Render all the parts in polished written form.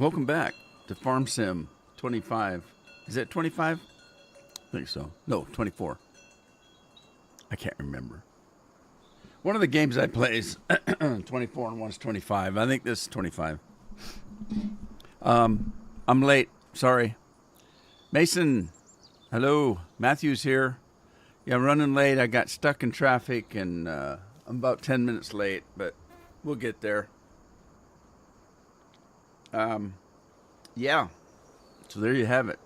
Welcome back to Farm Sim 25. Is it 25? I think so. No, 24. I can't remember. One of the games I play is 24 and one's 25. I think this is 25. I'm late. Sorry. Mason, hello. Matthew's here. Yeah, I'm running late. I got stuck in traffic and I'm about 10 minutes late, but we'll get there. Yeah. So there you have it.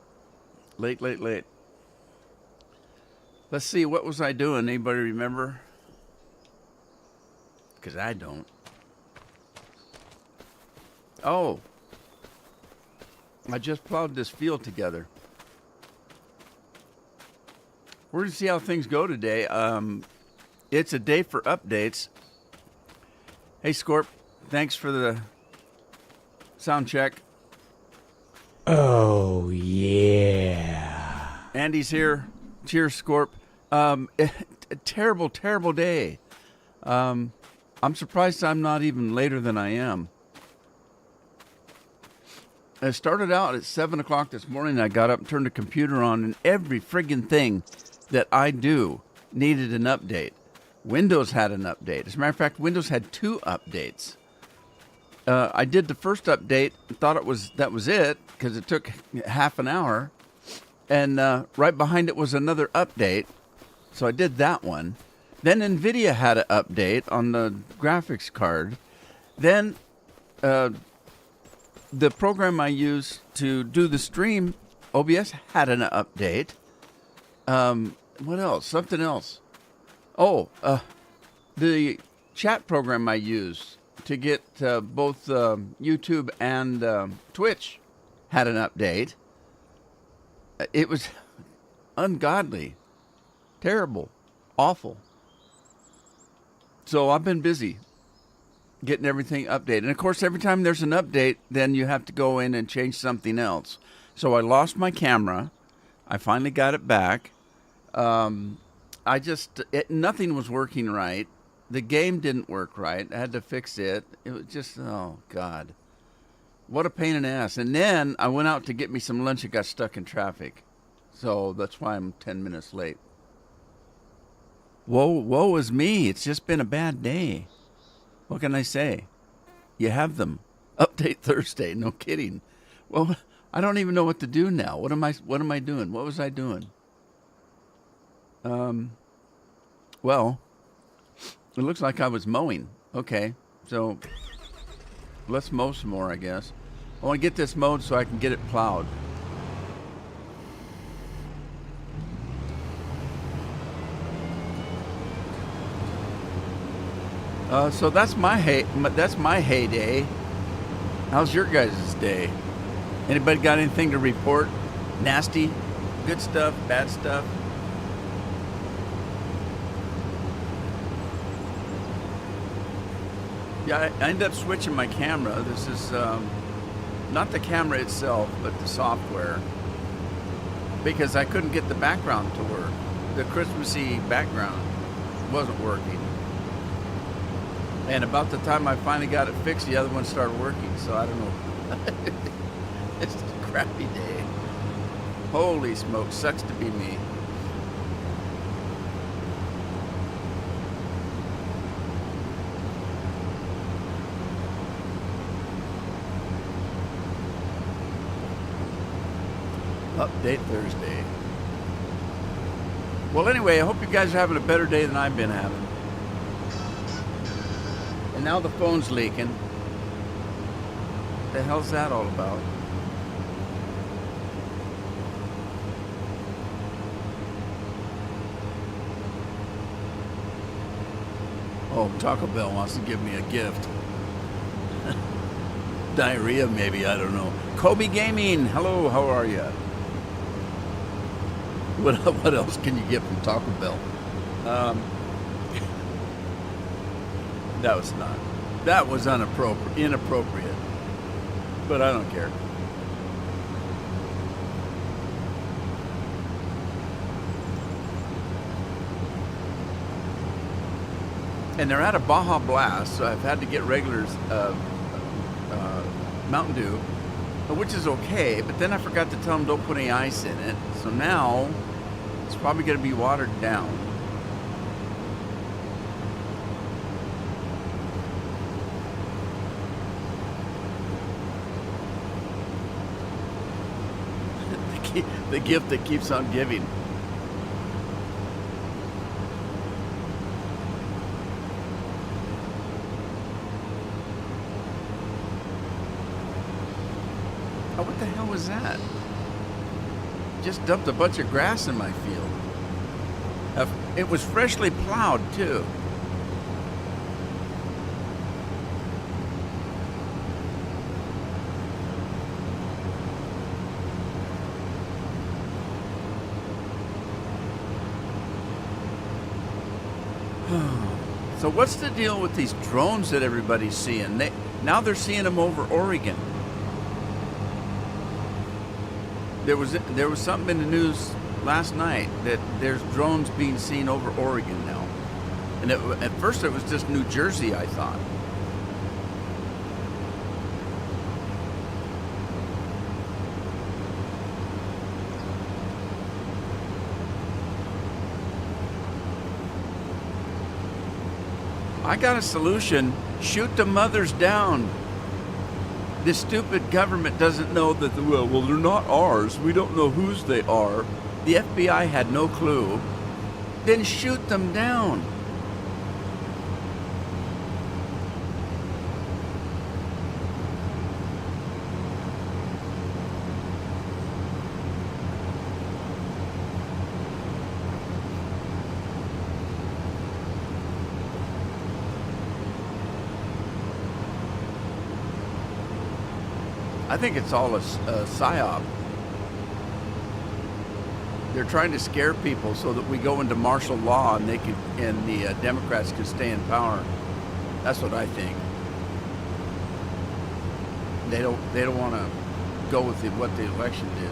Late. Let's see, what was I doing? Anybody remember? Because I don't. Oh. I just plowed this field together. We're going to see how things go today. It's a day for updates. Hey, Scorp. Thanks for the sound check. Oh, yeah. Andy's here. Cheers, Scorp. A terrible day. I'm surprised I'm not even later than I am. I started out at 7 o'clock this morning. I got up and turned the computer on, and every friggin' thing that I do needed an update. Windows had an update. As a matter of fact, Windows had 2 updates. I did the first update and thought that was it because it took half an hour. And right behind it was another update. So I did that one. Then NVIDIA had an update on the graphics card. Then the program I use to do the stream, OBS, had an update. What else? Something else. Oh, the chat program I use to get both YouTube and Twitch had an update. It was ungodly, terrible, awful. So I've been busy getting everything updated. And of course, every time there's an update, then you have to go in and change something else. So I lost my camera. I finally got it back. Nothing was working right. The game didn't work right. I had to fix it. It was just, oh, God. What a pain in the ass. And then I went out to get me some lunch and got stuck in traffic. So that's why I'm 10 minutes late. Woe is me. It's just been a bad day. What can I say? You have them. Update Thursday. No kidding. Well, I don't even know what to do now. What am I doing? What was I doing? Well, it looks like I was mowing. Okay, so let's mow some more, I guess. I want to get this mowed so I can get it plowed. So that's my heyday. How's your guys' day? Anybody got anything to report? Nasty? Good stuff? Bad stuff? Yeah, I ended up switching my camera. This is not the camera itself, but the software. Because I couldn't get the background to work. The Christmassy background wasn't working. And about the time I finally got it fixed, the other one started working. So I don't know. It's just a crappy day. Holy smoke, sucks to be me. Update Thursday. Well, anyway, I hope you guys are having a better day than I've been having. And now the phone's leaking. What the hell's that all about? Oh, Taco Bell wants to give me a gift. Diarrhea, maybe, I don't know. Kobe Gaming, hello, how are you? What else can you get from Taco Bell? That was inappropriate. But I don't care. And they're out of Baja Blast, so I've had to get regular Mountain Dew which is okay. But then I forgot to tell them don't put any ice in it. So now it's probably going to be watered down. The gift that keeps on giving. Oh, what the hell was that? Just dumped a bunch of grass in my field. It was freshly plowed, too. So what's the deal with these drones that everybody's seeing? Now they're seeing them over Oregon. There was something in the news last night that there's drones being seen over Oregon now. And at first it was just New Jersey, I thought. I got a solution. Shoot the mothers down. This stupid government doesn't know that, well, they're not ours. We don't know whose they are. The FBI had no clue. Then shoot them down. I think it's all a psyop. They're trying to scare people so that we go into martial law and the Democrats can stay in power. That's what I think. They don't want to go with what the election did.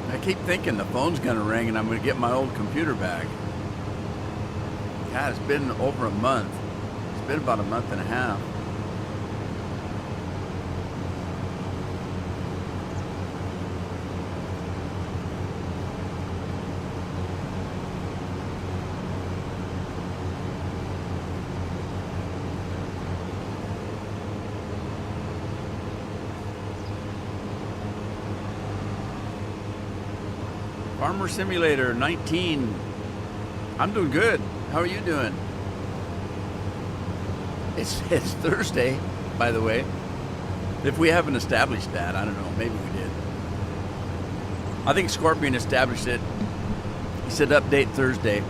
I keep thinking the phone's gonna ring and I'm gonna get my old computer back. God, it's been over a month. It's been about a month and a half. Farmer Simulator 19. I'm doing good. How are you doing? It's Thursday, by the way. If we haven't established that, I don't know. Maybe we did. I think Scorpion established it. He said update Thursday.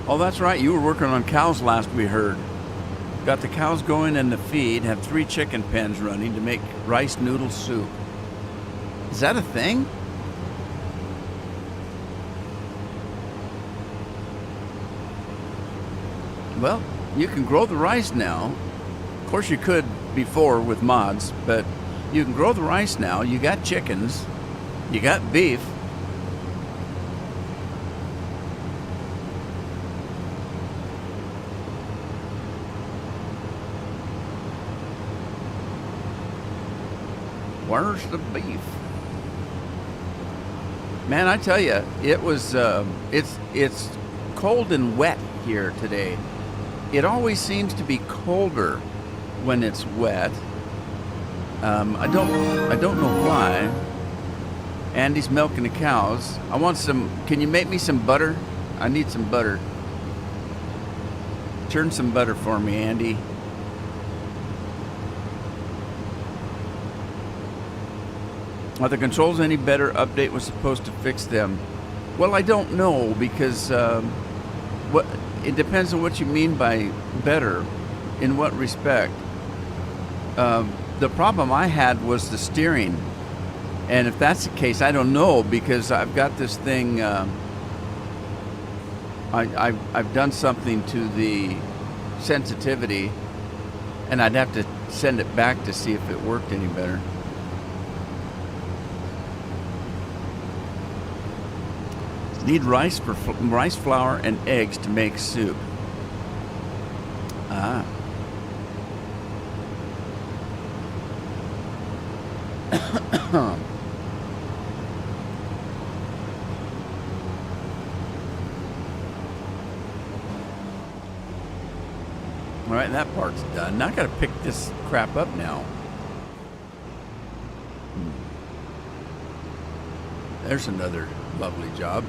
Oh, that's right. You were working on cows last we heard. Got the cows going in the feed, have 3 chicken pens running to make rice noodle soup. Is that a thing? Well, you can grow the rice now. Of course you could before with mods, but you can grow the rice now. You got chickens. You got beef. Where's the beef? Man, I tell you, it was it's cold and wet here today. It always seems to be colder when it's wet. I don't know why. Andy's milking the cows. I want some. Can you make me some butter? I need some butter. Churn some butter for me, Andy. Are the controls any better? Update was supposed to fix them. Well, I don't know because what it depends on what you mean by better. In what respect? The problem I had was the steering, and if that's the case, I don't know because I've got this thing. I've done something to the sensitivity, and I'd have to send it back to see if it worked any better. Need rice flour and eggs to make soup. Ah. All right, that part's done. Now I gotta pick this crap up now. There's another lovely job.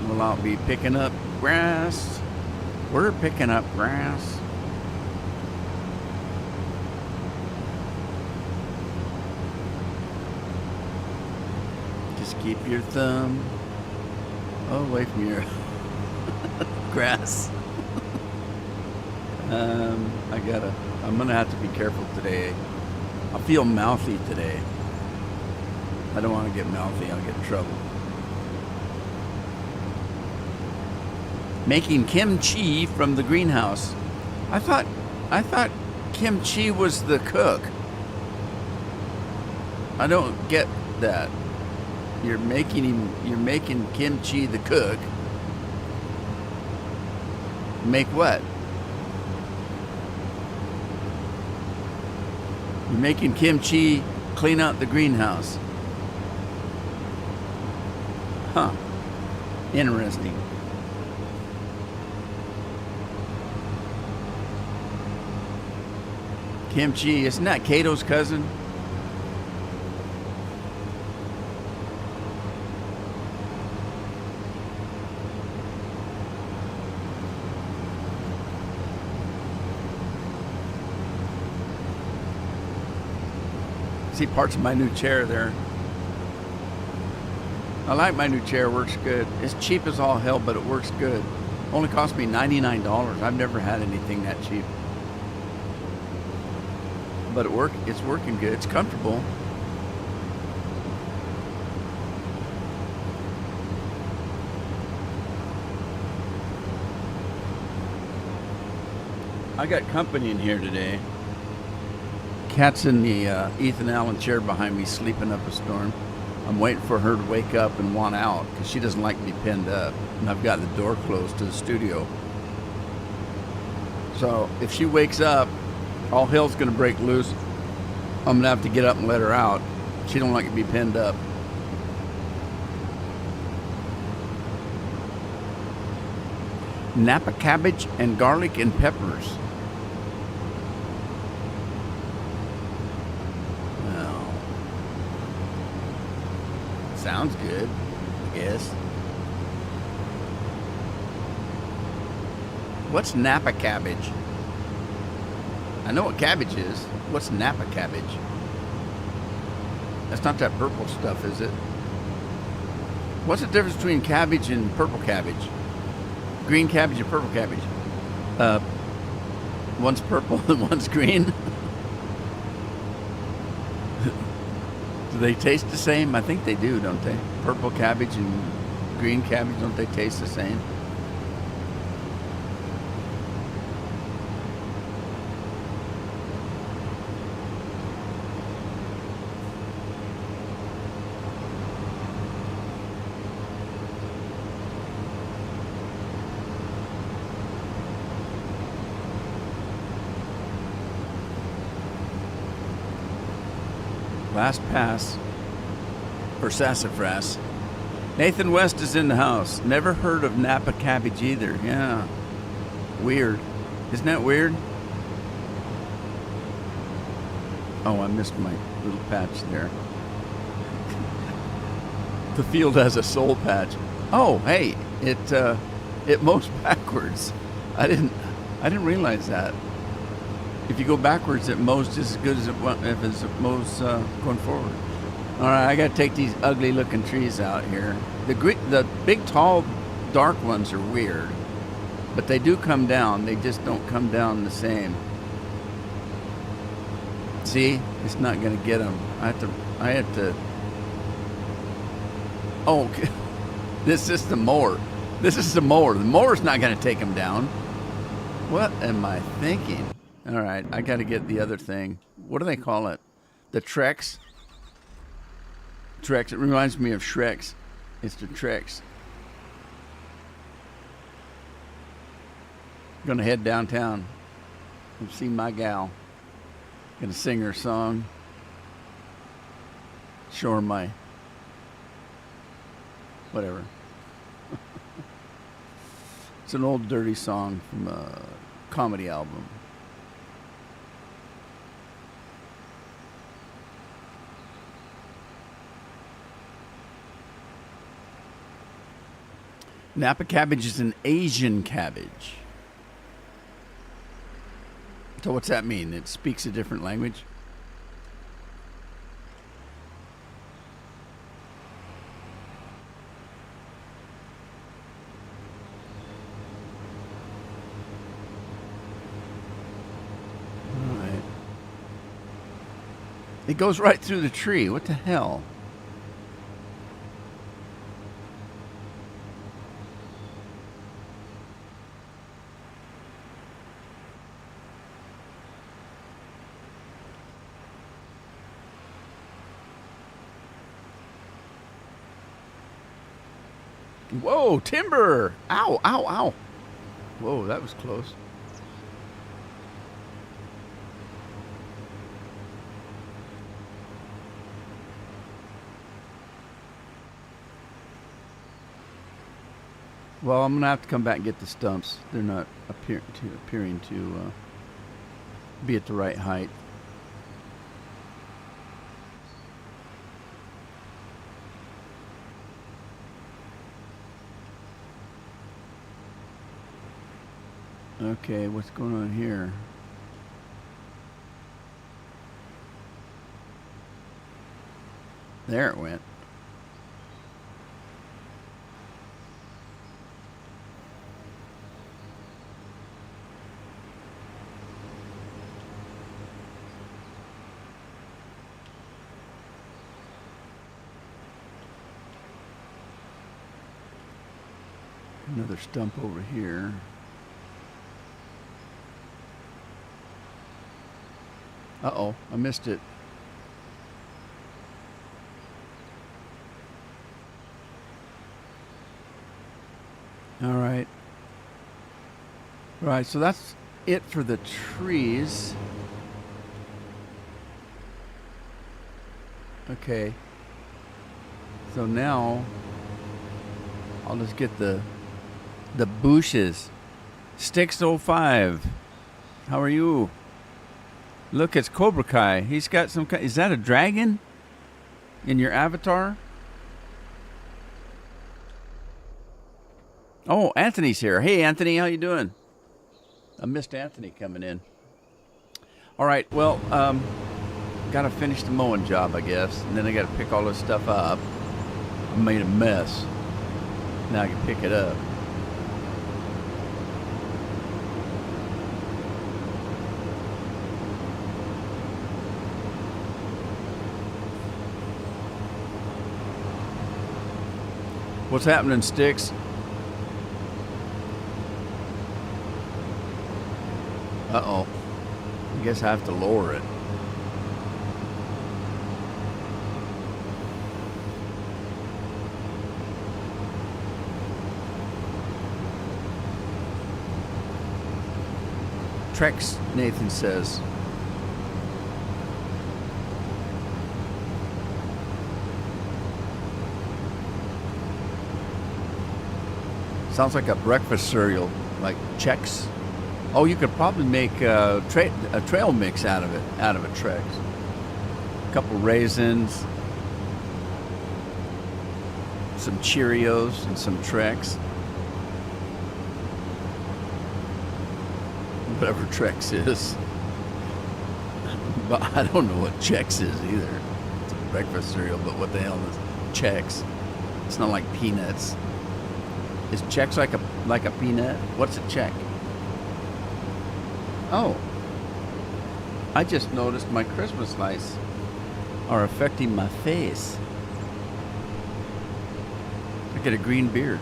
Well, I'll be picking up grass. We're picking up grass. Just keep your thumb away from your grass. I'm gonna have to be careful today. I feel mouthy today. I don't want to get mouthy. I'll get in trouble. Making kimchi from the greenhouse. I thought kimchi was the cook. I don't get that. You're making kimchi the cook. Make what? You're making kimchi clean out the greenhouse. Huh. Interesting. Kimchi, isn't that Kato's cousin? See parts of my new chair there. I like my new chair, works good. It's cheap as all hell, but it works good. Only cost me $99. I've never had anything that cheap. But it's working good. It's comfortable. I got company in here today. Cat's in the Ethan Allen chair behind me, sleeping up a storm. I'm waiting for her to wake up and want out because she doesn't like to be pinned up. And I've got the door closed to the studio. So if she wakes up, all hell's gonna break loose. I'm gonna have to get up and let her out. She don't like to be pinned up. Napa cabbage and garlic and peppers. Well, sounds good, I guess. What's Napa cabbage? I know what cabbage is. What's Napa cabbage? That's not that purple stuff, is it? What's the difference between cabbage and purple cabbage? Green cabbage and purple cabbage? One's purple and one's green. Do they taste the same? I think they do, don't they? Purple cabbage and green cabbage, don't they taste the same? Last pass for sassafras. Nathan West is in the house. Never heard of Napa cabbage either. Yeah. Weird. Isn't that weird? Oh, I missed my little patch there. The field has a soul patch. Oh, hey, it mows backwards. I didn't realize that. If you go backwards, it mows just as good as if it mows going forward. All right, I got to take these ugly-looking trees out here. The big, tall, dark ones are weird, but they do come down. They just don't come down the same. See, it's not going to get them. I have to. Oh, okay. This is the mower. This is the mower. The mower's not going to take them down. What am I thinking? All right, I got to get the other thing. What do they call it? The Trex? Trex. It reminds me of Shreks. It's the Trex. Gonna head downtown and see my gal. Gonna sing her song. Show her my whatever. It's an old dirty song from a comedy album. Napa cabbage is an Asian cabbage. So what's that mean? It speaks a different language? All right. It goes right through the tree. What the hell? Whoa, timber! Ow, ow, ow. Whoa, that was close. Well, I'm going to have to come back and get the stumps. They're not appearing to be at the right height. Okay, what's going on here? There it went. Another stump over here. Uh-oh, I missed it. All right. All right, so that's it for the trees. Okay. So now I'll just get the bushes. Sticks05. How are you? Look, it's Cobra Kai. He's got some kind. Is that a dragon in your avatar? Oh, Anthony's here. Hey, Anthony, how you doing? I missed Anthony coming in. All right, well, got to finish the mowing job, I guess, and then I got to pick all this stuff up. I made a mess. Now I can pick it up. What's happening, Sticks? Uh-oh. I guess I have to lower it. Trex, Nathan says. Sounds like a breakfast cereal, like Chex. Oh, you could probably make a trail mix out of a Trex. A couple raisins. some Cheerios and some Trex. Whatever Trex is. But I don't know what Chex is either. It's a breakfast cereal, but what the hell is Chex? It's not like peanuts. Is Chex like a peanut? What's a check? Oh. I just noticed my Christmas lights are affecting my face. I get a green beard.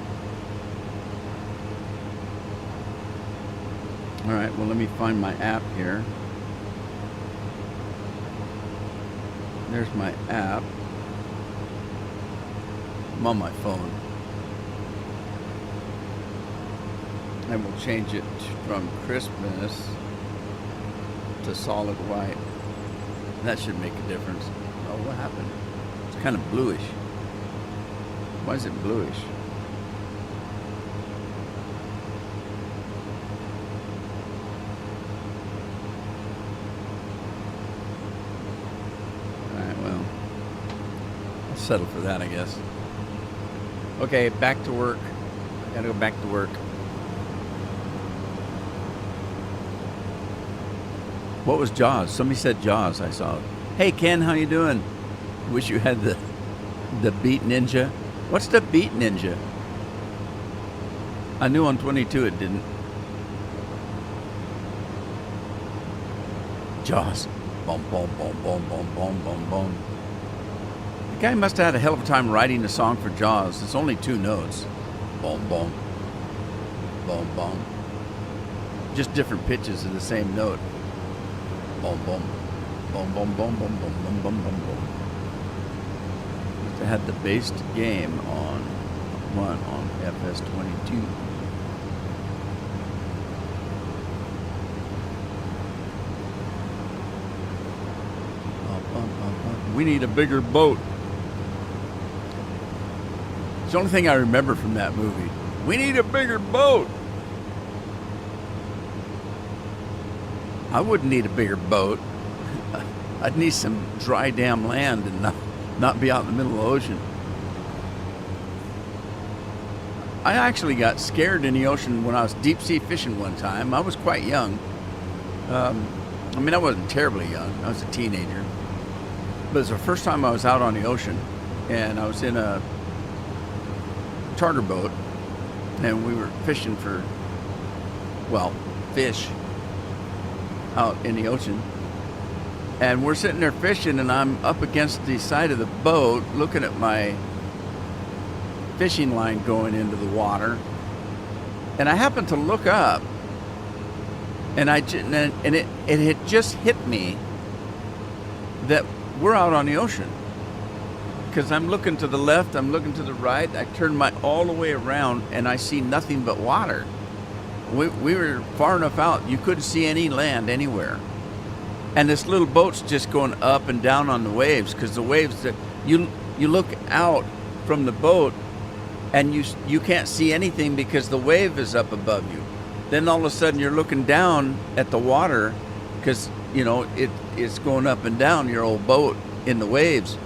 All right, well, let me find my app here. There's my app. I'm on my phone. I will change it from Christmas to solid white. That should make a difference. Oh, what happened? It's kind of bluish. Why is it bluish? Alright, well, I'll settle for that, I guess. Okay, back to work. I gotta go back to work. What was Jaws? Somebody said Jaws, I saw it. Hey Ken, how you doing? Wish you had the Beat Ninja. What's the Beat Ninja? I knew on 22 it didn't. Jaws. Boom, boom, boom, boom, boom, boom, boom, boom. The guy must have had a hell of a time writing a song for Jaws. It's only 2 notes. Boom, boom. Boom, boom. Just different pitches of the same note. Boom, boom. Boom, boom, boom, boom, boom, boom, boom, boom, boom. They had the based game on FS22. We need a bigger boat. It's the only thing I remember from that movie. We need a bigger boat. I wouldn't need a bigger boat. I'd need some dry damn land and not be out in the middle of the ocean. I actually got scared in the ocean when I was deep sea fishing one time. I was quite young. I mean, I wasn't terribly young. I was a teenager. But it was the first time I was out on the ocean, and I was in a charter boat, and we were fishing for, well, fish out in the ocean. And we're sitting there fishing, and I'm up against the side of the boat looking at my fishing line going into the water. And I happened to look up, and it had just hit me that we're out on the ocean. Because I'm looking to the left, I'm looking to the right, I turn all the way around, and I see nothing but water. We were far enough out, you couldn't see any land anywhere. And this little boat's just going up and down on the waves, because the waves, you look out from the boat, and you can't see anything because the wave is up above you. Then all of a sudden you're looking down at the water, because it's going up and down your old boat in the waves.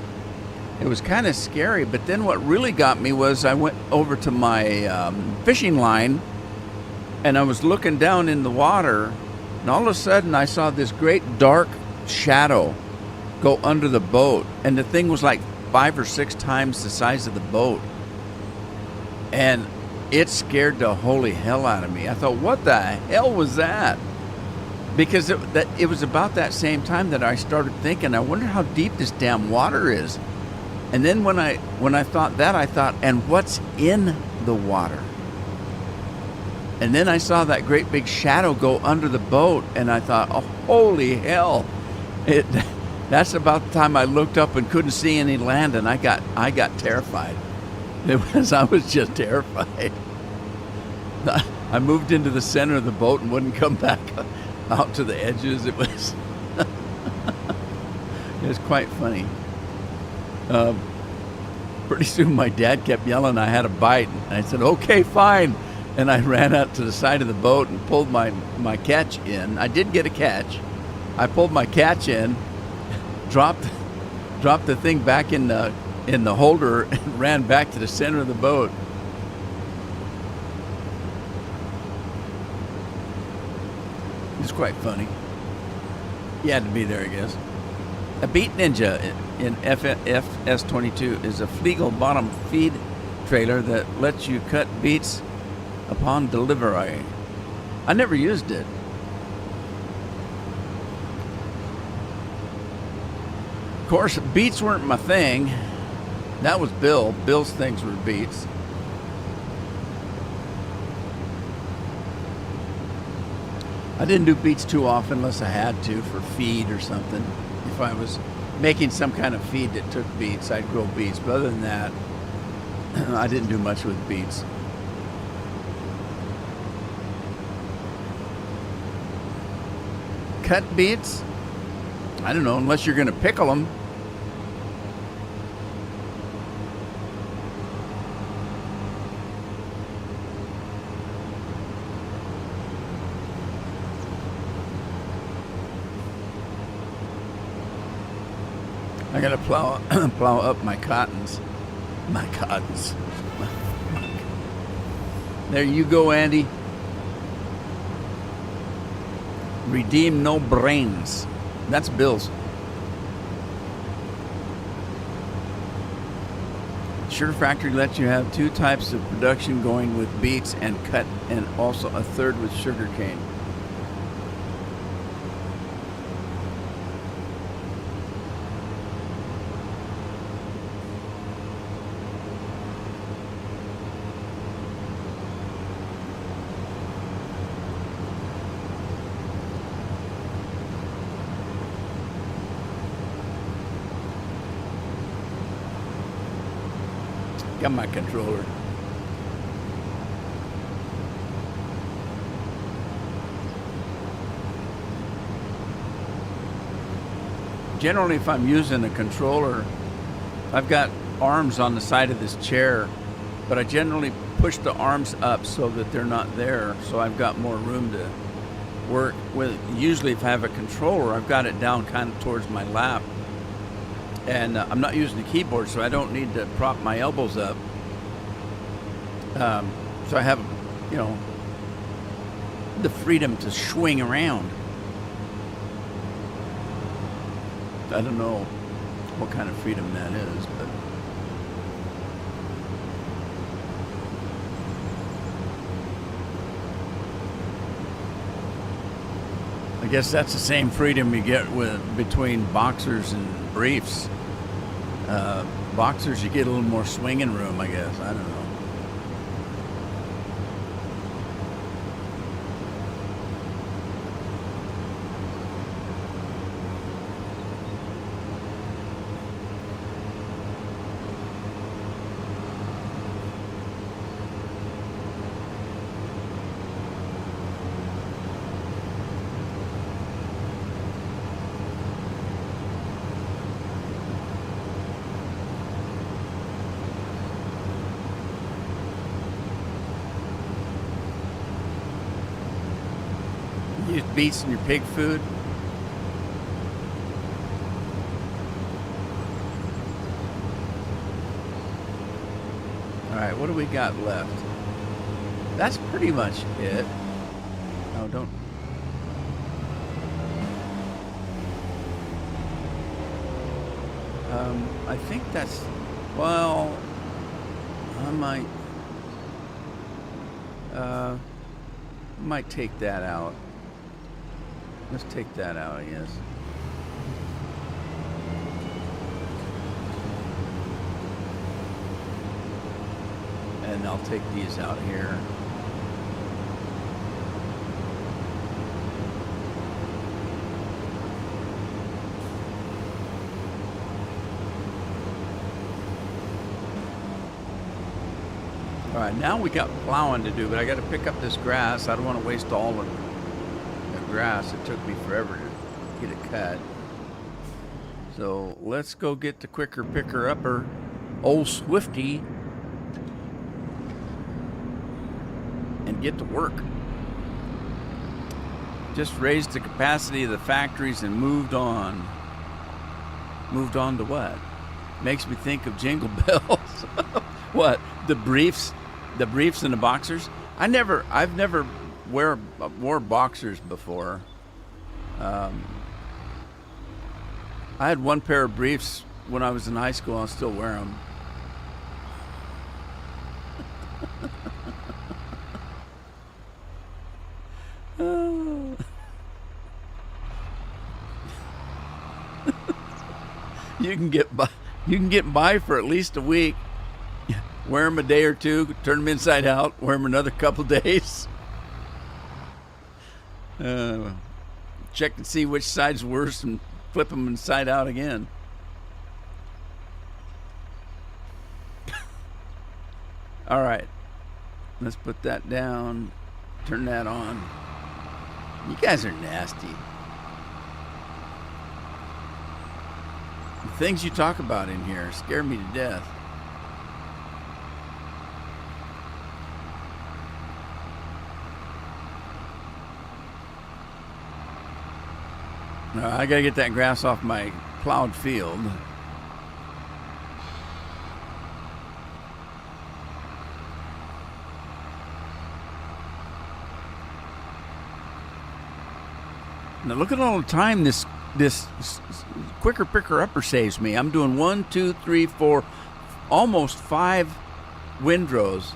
It was kind of scary, but then what really got me was I went over to my fishing line, and I was looking down in the water, and all of a sudden I saw this great dark shadow go under the boat, and the thing was like 5 or 6 times the size of the boat. And it scared the holy hell out of me. I thought, what the hell was that? Because it was about that same time that I started thinking, I wonder how deep this damn water is. And then when I thought that, I thought, and what's in the water? And then I saw that great big shadow go under the boat, and I thought, oh, holy hell. That's about the time I looked up and couldn't see any land, and I got terrified. I was just terrified. I moved into the center of the boat and wouldn't come back out to the edges. It was quite funny. Pretty soon my dad kept yelling I had a bite, and I said, okay, fine. And I ran out to the side of the boat and pulled my catch in. I did get a catch. I pulled my catch in, dropped the thing back in the in the holder and ran back to the center of the boat. It's quite funny. You had to be there, I guess. A Beat Ninja in FS22 is a Flegel bottom feed trailer that lets you cut beets upon delivery. I never used it. Of course, beets weren't my thing. That was Bill. Bill's things were beets. I didn't do beets too often unless I had to for feed or something. If I was making some kind of feed that took beets, I'd grow beets. But other than that, I didn't do much with beets. Cut beets? I don't know, unless you're going to pickle them. I gotta plow up my cottons. My cottons. There you go, Andy. Redeem no brains. That's Bill's. Sugar Factory lets you have 2 types of production going with beets and cut, and also a third with sugar cane. Got my controller. Generally, if I'm using a controller, I've got arms on the side of this chair, but I generally push the arms up so that they're not there, so I've got more room to work with. Usually, if I have a controller, I've got it down kind of towards my lap. And I'm not using the keyboard, so I don't need to prop my elbows up. So I have, you know, the freedom to swing around. I don't know what kind of freedom that is, but I guess that's the same freedom you get between boxers and briefs. Boxers, you get a little more swinging room, I guess. I don't know. Use beets in your pig food. All right, what do we got left? That's pretty much it. Oh, don't. I think that's, well, I might take that out. Let's take that out, I guess. And I'll take these out here. All right, now we got plowing to do, but I got to pick up this grass. I don't want to waste all of the grass. It took me forever to get it cut. So let's go get the quicker picker upper, old Swifty, and get to work. Just raised the capacity of the factories and moved on. Moved on to what? Makes me think of Jingle Bells. What? The briefs and the boxers? I've never wore boxers before. I had one pair of briefs when I was in high school. I'll still wear them. You can get by for at least a week. Wear them a day or two, turn them inside out, wear them another couple days. Check and see which side's worse and flip them inside out again. All right, let's put that down, turn that on. You guys are nasty. The things you talk about in here scare me to death. I gotta get that grass off my plowed field. Now look at all the time this quicker picker upper saves me. I'm doing 1, 2, 3, 4, almost 5 windrows.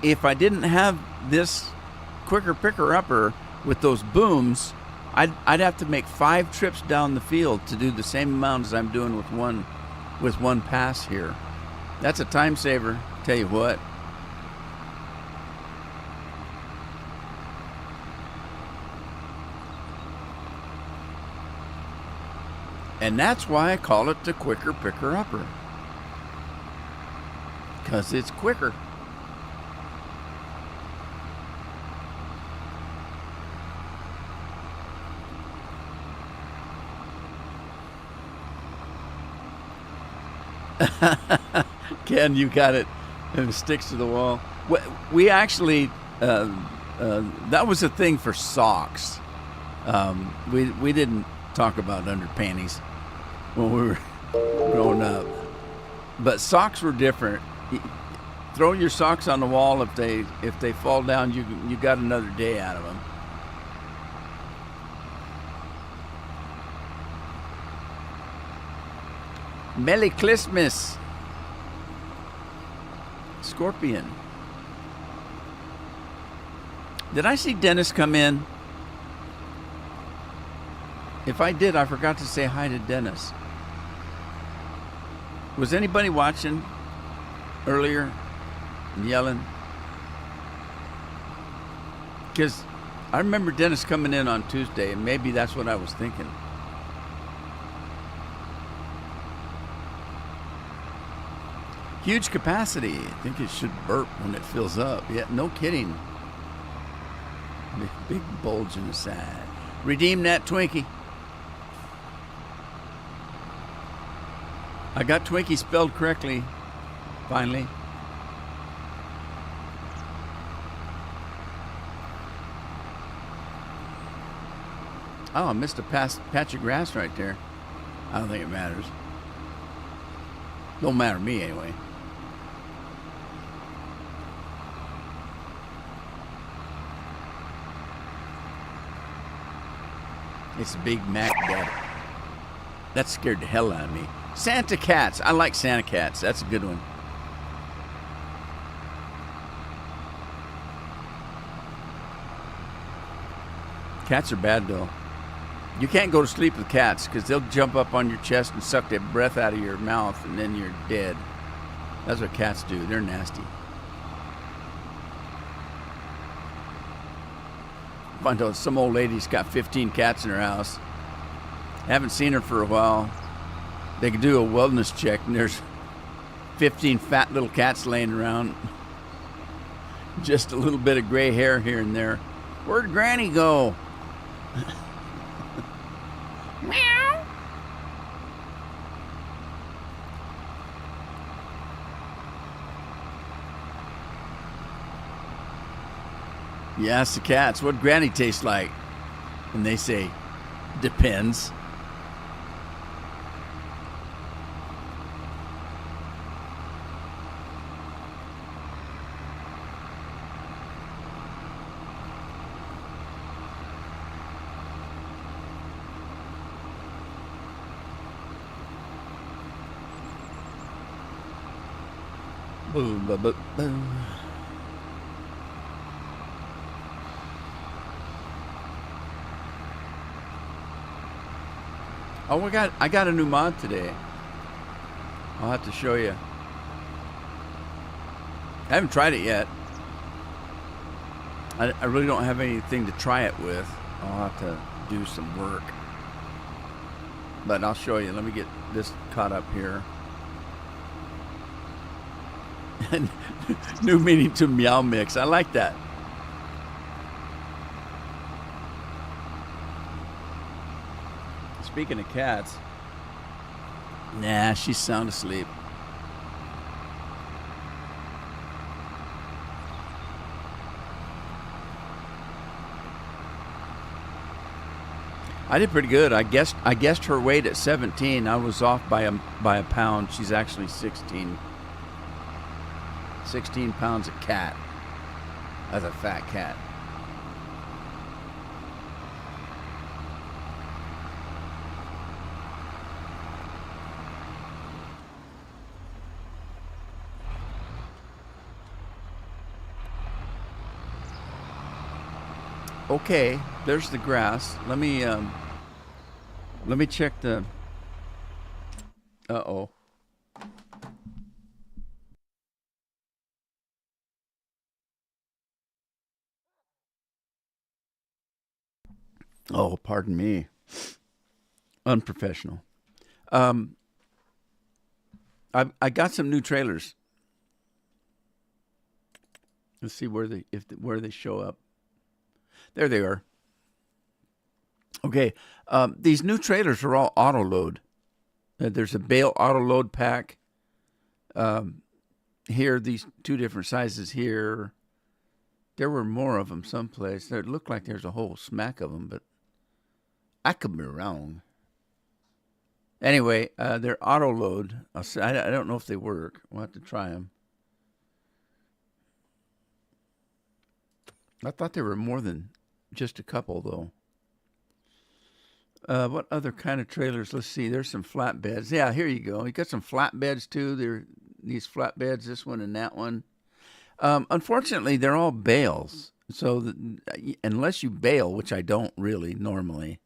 If I didn't have this quicker picker upper with those booms, I'd have to make 5 trips down the field to do the same amount as I'm doing with one pass here. That's a time saver, tell you what. And that's why I call it the quicker picker upper. Because it's quicker. Ken, you got it. It sticks to the wall. We actually, that was a thing for socks. We didn't talk about underpanties when we were growing up. But socks were different. Throw your socks on the wall. If they fall down, you got another day out of them. Merry Christmas, Scorpion. Did I see Dennis come in? If I did, I forgot to say hi to Dennis. Was anybody watching earlier and yelling? Because I remember Dennis coming in on Tuesday, and maybe that's what I was thinking. Huge capacity. I think it should burp when it fills up. Yeah, no kidding. Big bulge in the side. Redeem that Twinkie. I got Twinkie spelled correctly, finally. Oh, I missed a patch of grass right there. I don't think it matters. Don't matter to me anyway. It's a Big Mac Daddy. That scared the hell out of me. Santa Cats. I like Santa Cats. That's a good one. Cats are bad though. You can't go to sleep with cats because they'll jump up on your chest and suck that breath out of your mouth and then you're dead. That's what cats do. They're nasty. Find out some old lady's got 15 cats in her house. Haven't seen her for a while. They can do a wellness check and there's 15 fat little cats laying around. Just a little bit of gray hair here and there. Where'd Granny go? Meow. You ask the cats, what Granny tastes like? And they say, depends. Boom, boom, boom, boom. Oh, I got a new mod today. I'll have to show you. I haven't tried it yet. I really don't have anything to try it with. I'll have to do some work. But I'll show you. Let me get this caught up here. New meaning to Meow Mix. I like that. Speaking of cats. Nah, she's sound asleep. I did pretty good. I guessed her weight at 17. I was off by a pound. She's actually 16. 16 pounds of cat. That's a fat cat. Okay, there's the grass. Let me check the. Uh-oh. Oh, pardon me. Unprofessional. I got some new trailers. Let's see where they show up. There they are. Okay, these new trailers are all auto load. There's a bale auto load pack. Here, these two different sizes here. There were more of them someplace. It looked like there's a whole smack of them, but I could be wrong. Anyway, they're auto load. I don't know if they work. We'll have to try them. I thought there were more than just a couple, though. What other kind of trailers? Let's see. There's some flatbeds. Yeah, here you go. You got some flatbeds, too. There, these flatbeds, this one and that one. Unfortunately, they're all bales. So unless you bale, which I don't really normally,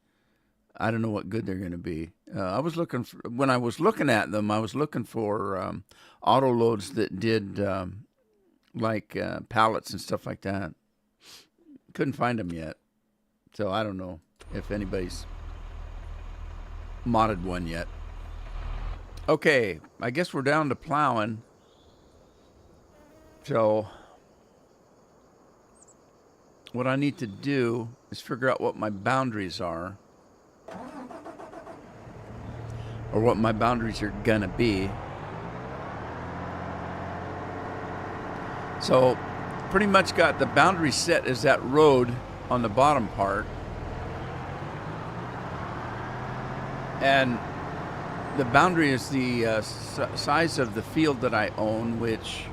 I don't know what good they're going to be. When I was looking at them, I was looking for auto loads that did like pallets and stuff like that. Couldn't find them yet. So I don't know if anybody's modded one yet. Okay, I guess we're down to plowing. So what I need to do is figure out what my boundaries are. Or what my boundaries are gonna be. So pretty much got the boundary set as that road on the bottom part. And the boundary is the size of the field that I own, which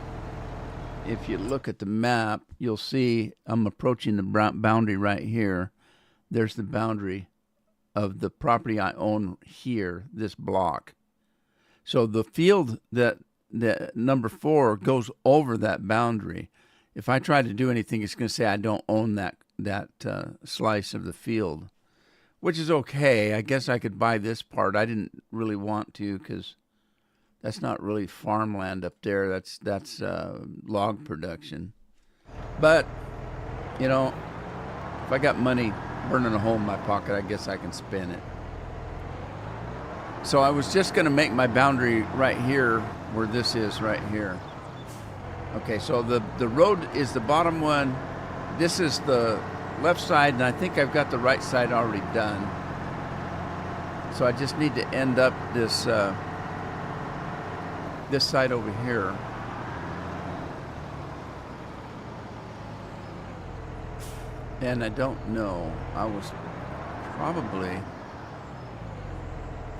if you look at the map, you'll see I'm approaching the boundary right here. There's the boundary of the property I own here, this block. So the field that number 4 goes over that boundary. If I try to do anything, it's going to say I don't own that slice of the field, which is okay. I guess I could buy this part. I didn't really want to because that's not really farmland up there. That's log production. But, you know, if I got money burning a hole in my pocket, I guess I can spend it. So I was just going to make my boundary right here where this is right here. Okay, so the road is the bottom one. This is the left side, and I think I've got the right side already done. So I just need to end up this this side over here. And I don't know. I was probably...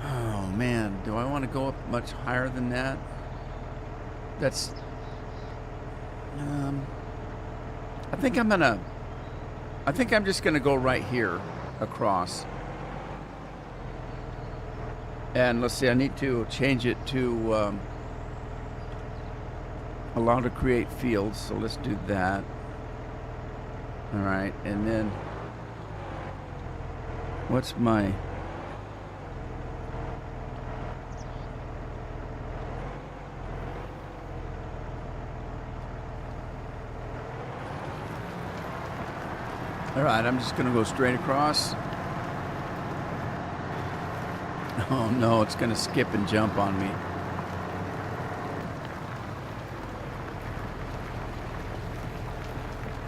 Oh, man. Do I want to go up much higher than that? That's... I think I'm just gonna go right here across. And let's see, I need to change it to allow to create fields. So let's do that. All right, and then what's my... All right, I'm just going to go straight across. Oh no, it's going to skip and jump on me.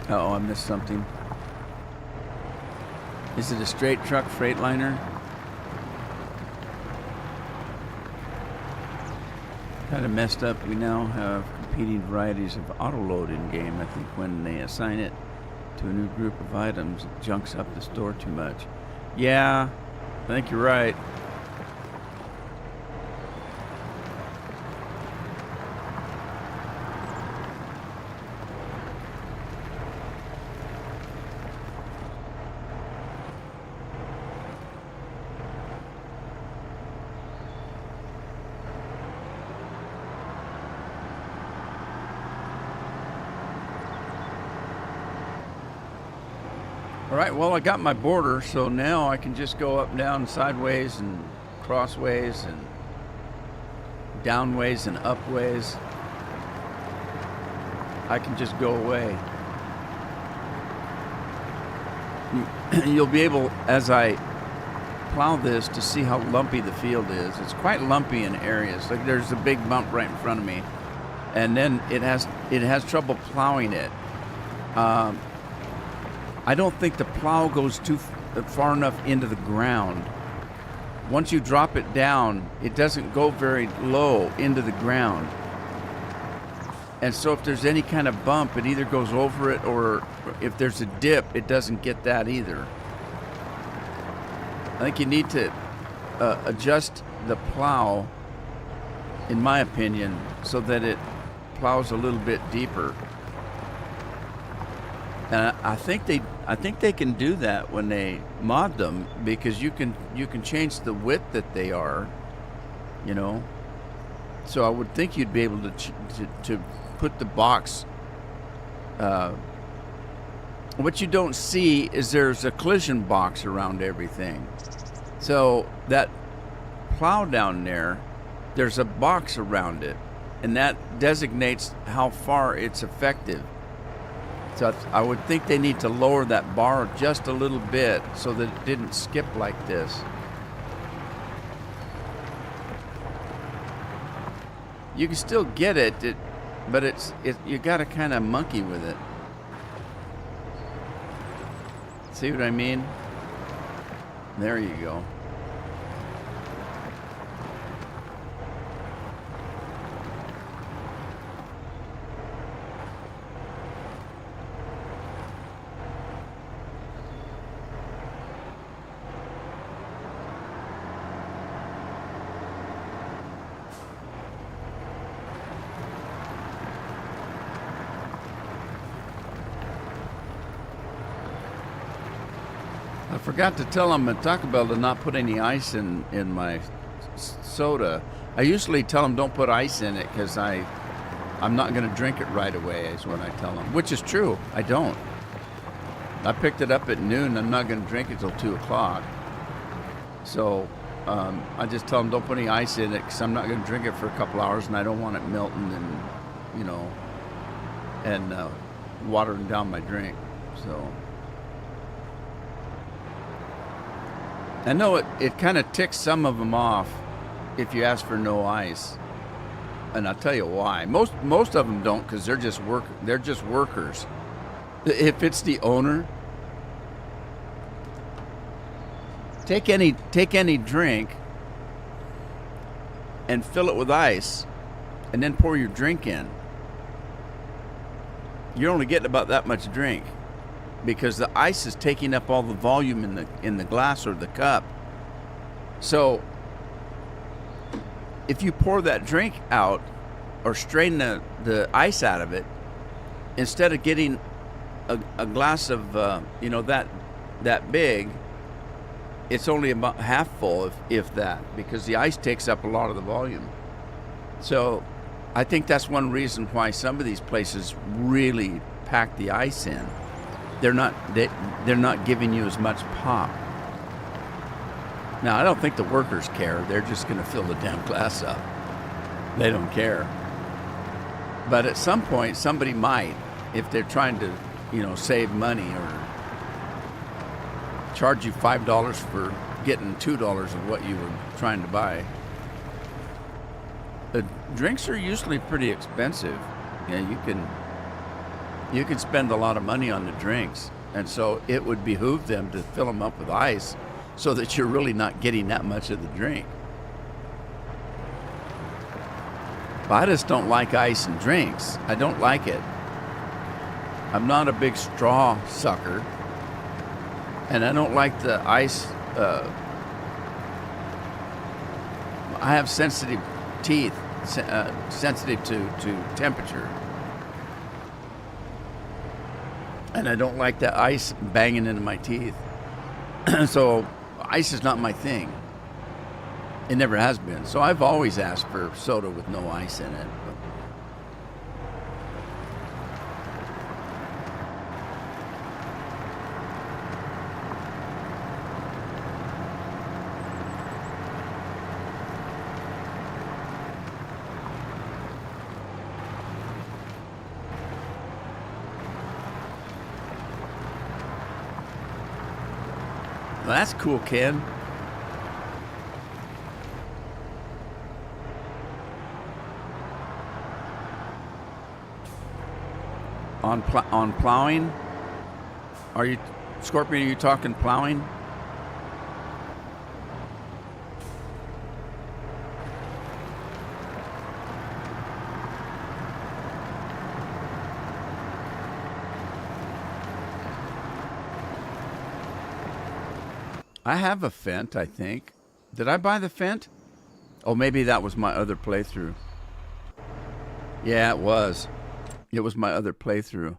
Uh-oh, I missed something. Is it a straight truck Freightliner? Kind of messed up. We now have competing varieties of auto-load in-game. I think when they assign it to a new group of items, it junks up the store too much. Yeah, I think you're right. All right, well, I got my border, so now I can just go up, down, sideways, and crossways, and downways, and upways. I can just go away. You'll be able, as I plow this, to see how lumpy the field is. It's quite lumpy in areas. Like there's a big bump right in front of me, and then it has trouble plowing it. I don't think the plow goes too far enough into the ground. Once you drop it down, it doesn't go very low into the ground. And so if there's any kind of bump, it either goes over it, or if there's a dip, it doesn't get that either. I think you need to adjust the plow, in my opinion, so that it plows a little bit deeper. And I think they can do that when they mod them, because you can change the width that they are, you know. So I would think you'd be able to put the box. What you don't see is there's a collision box around everything. So that plow down there, there's a box around it, and that designates how far it's effective. So I would think they need to lower that bar just a little bit so that it didn't skip like this. You can still get it, but you got to kind of monkey with it. See what I mean? There you go. I forgot to tell them at Taco Bell to not put any ice in my soda. I usually tell them don't put ice in it because I'm not going to drink it right away, is what I tell them, which is true. I don't. I picked it up at noon. I'm not going to drink it till 2 o'clock. So I just tell them don't put any ice in it because I'm not going to drink it for a couple hours, and I don't want it melting and, you know, and watering down my drink. So I know it kind of ticks some of them off if you ask for no ice, and I'll tell you why. Most of them don't, because they're just workers. If it's the owner, take any drink and fill it with ice, and then pour your drink in. You're only getting about that much drink, because the ice is taking up all the volume in the glass or the cup. So if you pour that drink out or strain the ice out of it, instead of getting a glass of that big, it's only about half full, if that, because the ice takes up a lot of the volume. So I think that's one reason why some of these places really pack the ice in. They're not giving you as much pop. Now, I don't think the workers care. They're just going to fill the damn glass up. They don't care. But at some point, somebody might, if they're trying to, save money or charge you $5 for getting $2 of what you were trying to buy. The drinks are usually pretty expensive. You can spend a lot of money on the drinks, and so it would behoove them to fill them up with ice so that you're really not getting that much of the drink. But I just don't like ice in drinks. I don't like it. I'm not a big straw sucker, and I don't like the ice. I have sensitive teeth, sensitive to temperature. And I don't like that ice banging into my teeth. So ice is not my thing. It never has been. So I've always asked for soda with no ice in it. Well, that's cool, Ken. On plowing? Scorpion, are you talking plowing? I have a Fendt, I think. Did I buy the Fendt? Oh, maybe that was my other playthrough. Yeah, it was. It was my other playthrough.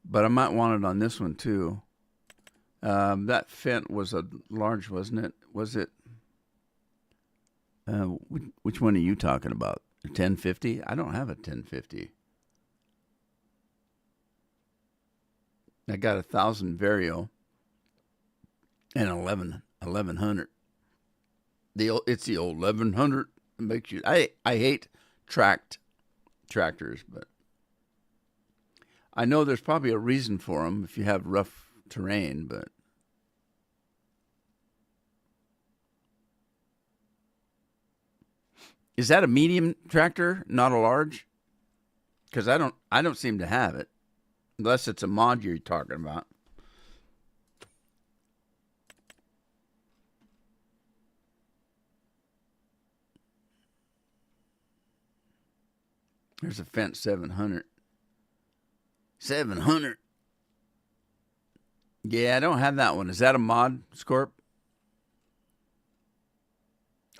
But I might want it on this one, too. That Fendt was a large, wasn't it? Was it? Which one are you talking about? A 1050? I don't have a 1050. I got 1,000 Vario. And 1100. It's the old 1100. It makes you. I hate tracked tractors, but I know there's probably a reason for them if you have rough terrain. But is that a medium tractor, not a large? Because I don't seem to have it, unless it's a mod you're talking about. There's a Fendt 700. 700. Yeah, I don't have that one. Is that a mod, Scorp?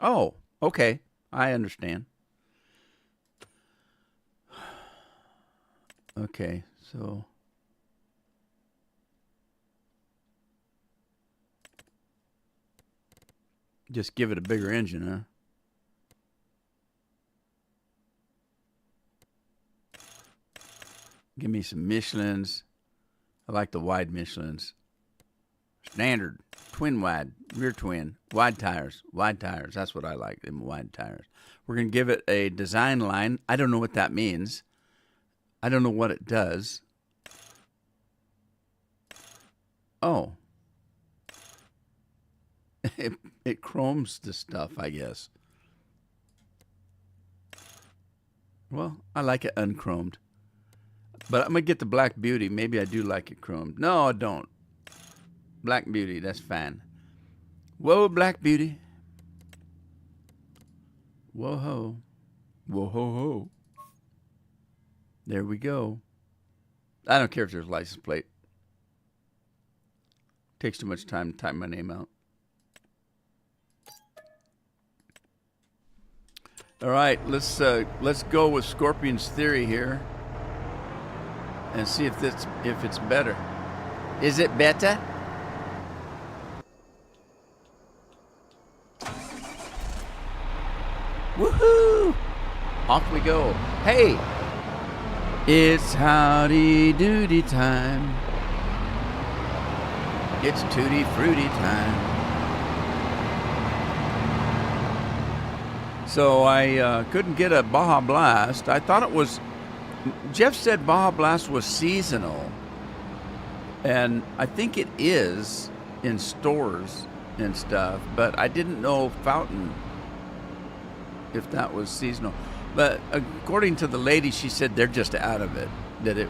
Oh, okay. I understand. Okay, so just give it a bigger engine, huh? Give me some Michelins. I like the wide Michelins. Standard, twin wide, rear twin, wide tires. Wide tires, that's what I like, them wide tires. We're going to give it a design line. I don't know what that means. I don't know what it does. Oh. It chromes the stuff, I guess. Well, I like it unchromed. But I'm going to get the Black Beauty. Maybe I do like it chromed. No, I don't. Black Beauty, that's fine. Whoa, Black Beauty. Whoa ho. Whoa ho ho. There we go. I don't care if there's a license plate. Takes too much time to type my name out. All right, let's go with Scorpion's theory here. And see if it's better. Is it better? Woohoo! Off we go. Hey, it's howdy doody time. It's tutti fruity time. So I couldn't get a Baja Blast. I thought it was, Jeff said Baja Blast was seasonal. And I think it is in stores and stuff, but I didn't know Fountain, if that was seasonal. But according to the lady, she said they're just out of it, that it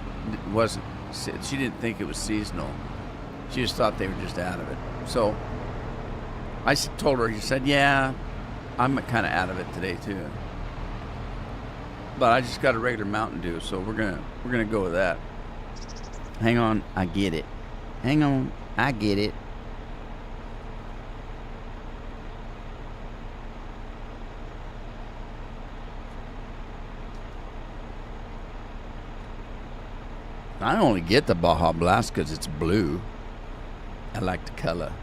wasn't, she didn't think it was seasonal. She just thought they were just out of it. So I told her, she said, yeah, I'm kind of out of it today too. But I just got a regular Mountain Dew, so we're gonna go with that. Hang on, I get it. Hang on, I get it. I only get the Baja Blast because it's blue. I like the color.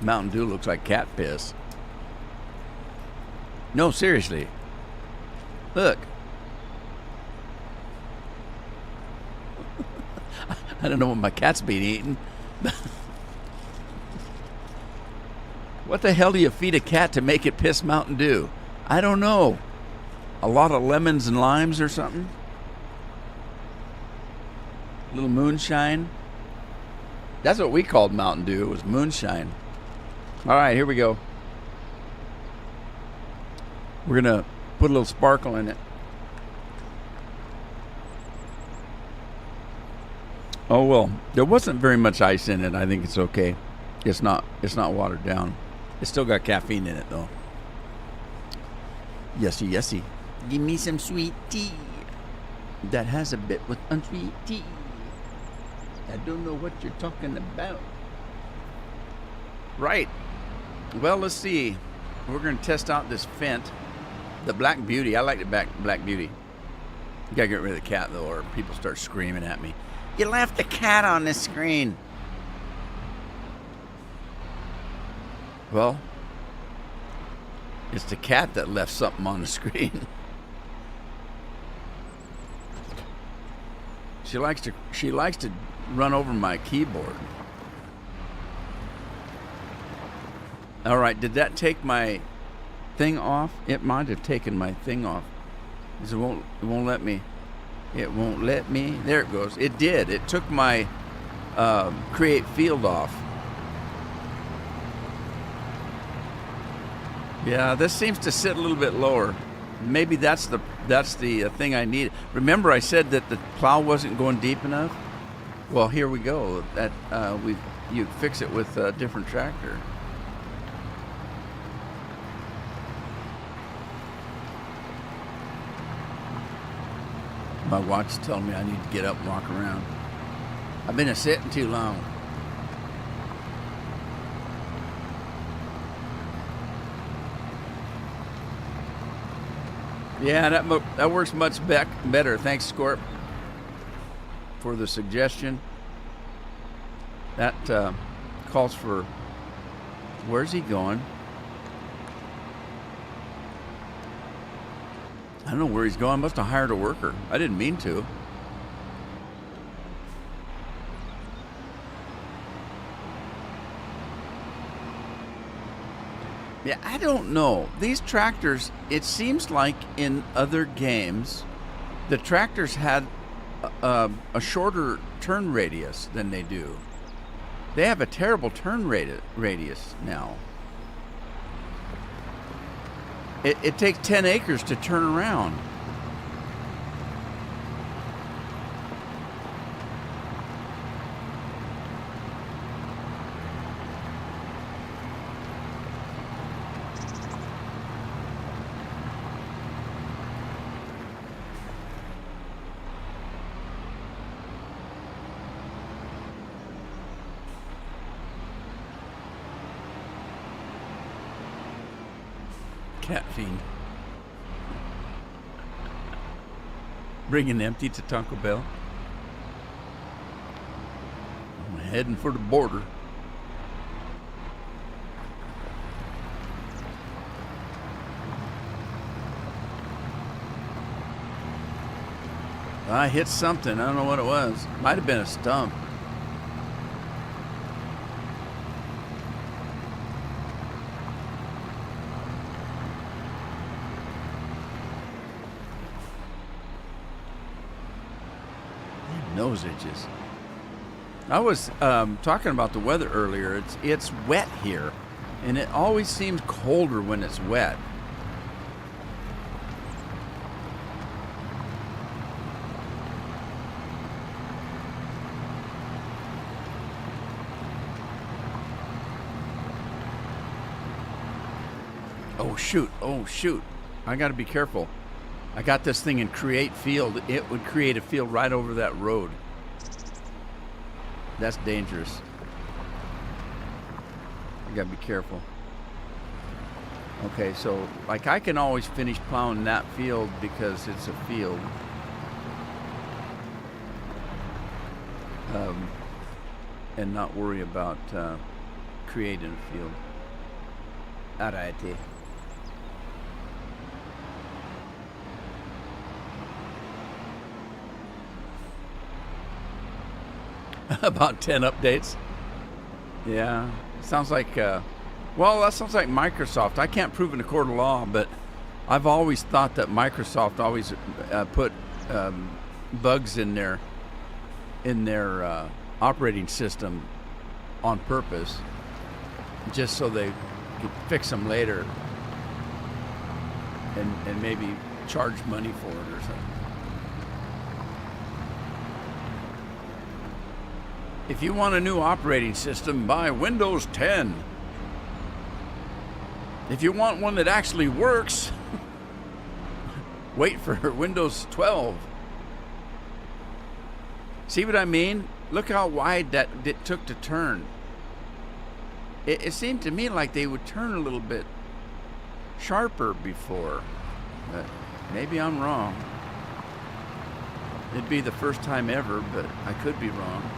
Mountain Dew looks like cat piss. No, seriously. Look. I don't know what my cat's been eating. What the hell do you feed a cat to make it piss Mountain Dew? I don't know. A lot of lemons and limes or something? A little moonshine? That's what we called Mountain Dew. It was moonshine. All right, here we go. We're going to put a little sparkle in it. Oh, well, there wasn't very much ice in it. I think it's okay. It's not watered down. It's still got caffeine in it, though. Yesy, yesy. Give me some sweet tea that has a bit with unsweet tea. I don't know what you're talking about. Right. Well, let's see. We're going to test out this Fendt, the Black Beauty. I like the Black Beauty. You got to get rid of the cat, though, or people start screaming at me. You left the cat on the screen. Well, it's the cat that left something on the screen. She likes to run over my keyboard. All right, did that take my thing off? It might have taken my thing off. It won't let me. It won't let me. There it goes. It did. It took my create field off. Yeah, this seems to sit a little bit lower. Maybe that's the thing I need. Remember, I said that the plow wasn't going deep enough. Well, here we go. That you fix it with a different tractor. My watch is telling me I need to get up and walk around. I've been sitting too long. Yeah, that works much better. Thanks, Scorp, for the suggestion. That calls for... Where's he going? I don't know where he's going. I must have hired a worker. I didn't mean to. Yeah, I don't know. These tractors, it seems like in other games, the tractors had a shorter turn radius than they do. They have a terrible turn radius now. It takes 10 acres to turn around. Cat fiend. Bringing empty to Taco Bell. I'm heading for the border. I hit something. I don't know what it was. Might have been a stump. Nose itches. I was talking about the weather earlier. It's wet here, and it always seems colder when it's wet. Oh shoot. I got to be careful. I got this thing in create field. It would create a field right over that road. That's dangerous. I got to be careful. Okay, so like I can always finish plowing that field because it's a field. And not worry about creating a field. Alrighty. About 10 updates. Yeah, sounds like, well, that sounds like Microsoft. I can't prove in a court of law, but I've always thought that Microsoft always put bugs in their operating system on purpose, just so they could fix them later and maybe charge money for it or something. If you want a new operating system, buy Windows 10. If you want one that actually works, wait for Windows 12. See what I mean? Look how wide that it took to turn. It seemed to me like they would turn a little bit sharper before, but maybe I'm wrong. It'd be the first time ever, but I could be wrong.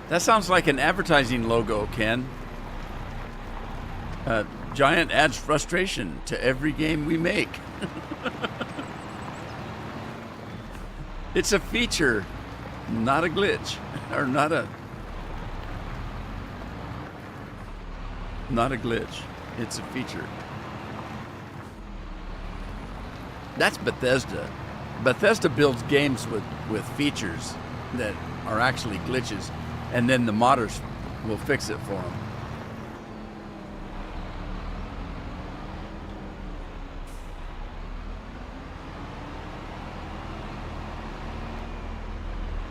That sounds like an advertising logo, Ken. Giant adds frustration to every game we make. It's a feature, not a glitch, or not a glitch. It's a feature. That's Bethesda. Bethesda builds games with features that are actually glitches. And then the modders will fix it for them.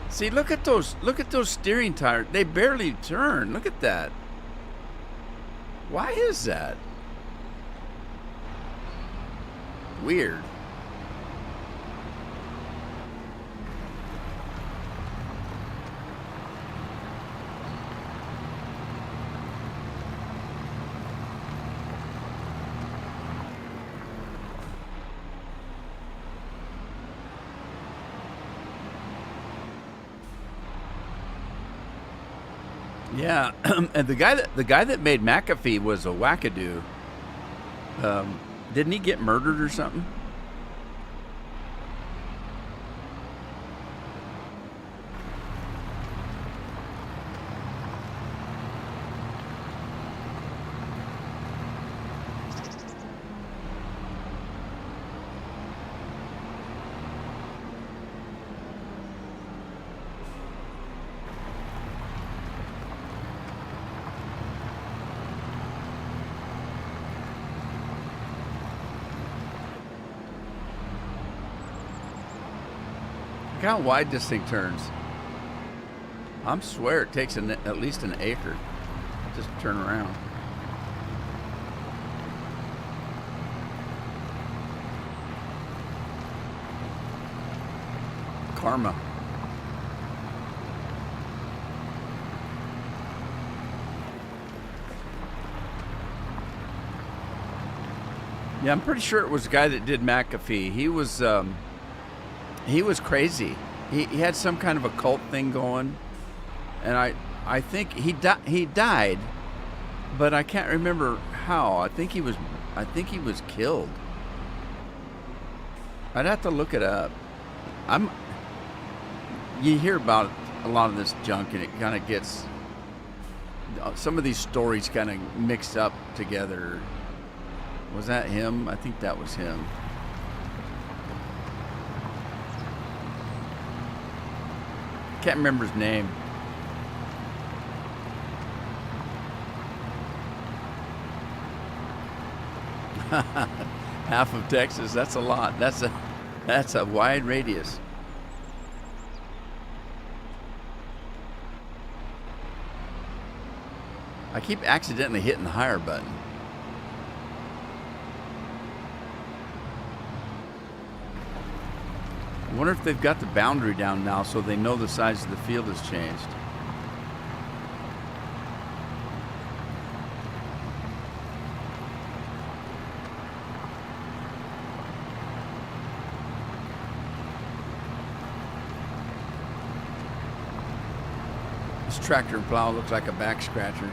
See, look at those steering tires. They barely turn. Look at that. Why is that? Weird. Yeah, and the guy that made McAfee was a wackadoo. Didn't he get murdered or something? Look how wide this thing turns. I swear it takes at least an acre just to turn around. Karma. Yeah, I'm pretty sure it was the guy that did McAfee. He was crazy. He had some kind of a cult thing going, and I think he died, but I can't remember how. I think he was killed. I'd have to look it up. I'm. You hear about a lot of this junk, and it kind of gets some of these stories kind of mixed up together. Was that him? I think that was him. Can't remember his name. Half of Texas. That's a lot. That's a wide radius. I keep accidentally hitting the higher button. I wonder if they've got the boundary down now so they know the size of the field has changed. This tractor and plow looks like a back scratcher.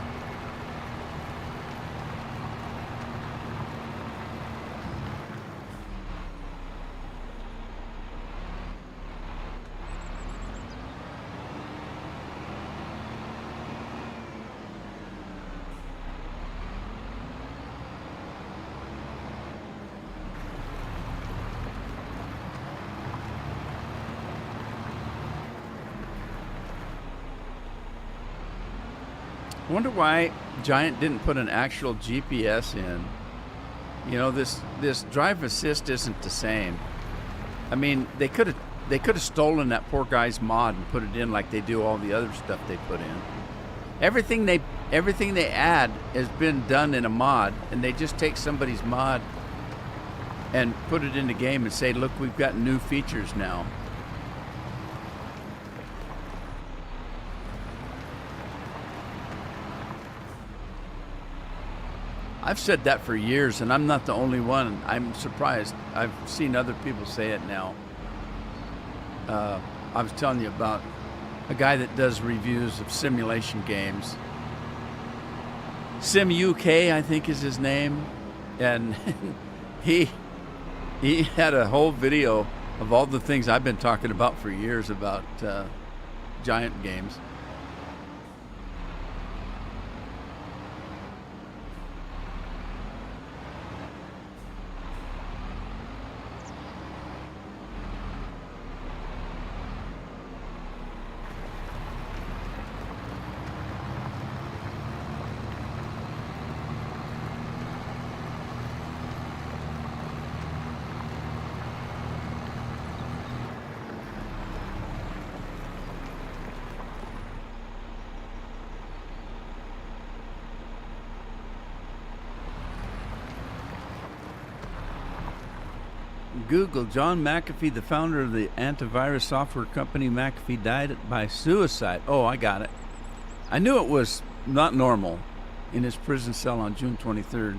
I wonder why Giant didn't put an actual GPS in. You know, this drive assist isn't the same. I mean, they could have stolen that poor guy's mod and put it in like they do all the other stuff they put in. Everything they add has been done in a mod, and they just take somebody's mod and put it in the game and say, "Look, we've got new features now." I've said that for years, and I'm not the only one. I'm surprised. I've seen other people say it now. I was telling you about a guy that does reviews of simulation games. Sim UK, I think, is his name, and he had a whole video of all the things I've been talking about for years about Giant games. Google, John McAfee, the founder of the antivirus software company McAfee, died by suicide. Oh, I got it. I knew it was not normal. In his prison cell on June 23rd,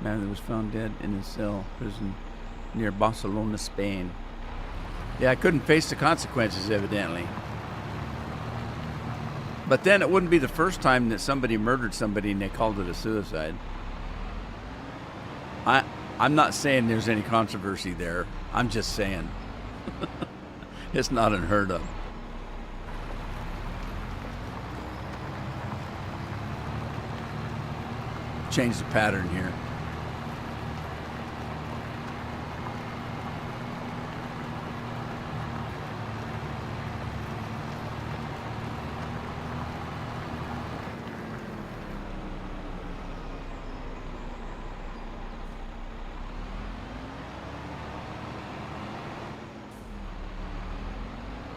man was found dead in his cell prison near Barcelona, Spain. Yeah, I couldn't face the consequences, evidently. But then it wouldn't be the first time that somebody murdered somebody and they called it a suicide. I'm not saying there's any controversy there. I'm just saying it's not unheard of. Change the pattern here.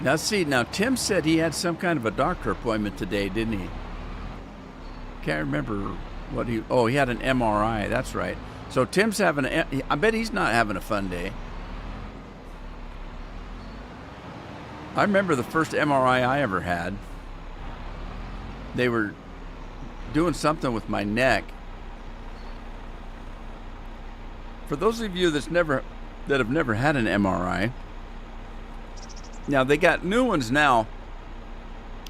Now, see, Tim said he had some kind of a doctor appointment today, didn't he? Can't remember what he had an MRI, that's right. So Tim's I bet he's not having a fun day. I remember the first MRI I ever had. They were doing something with my neck. For those of you that have never had an MRI, now they got new ones now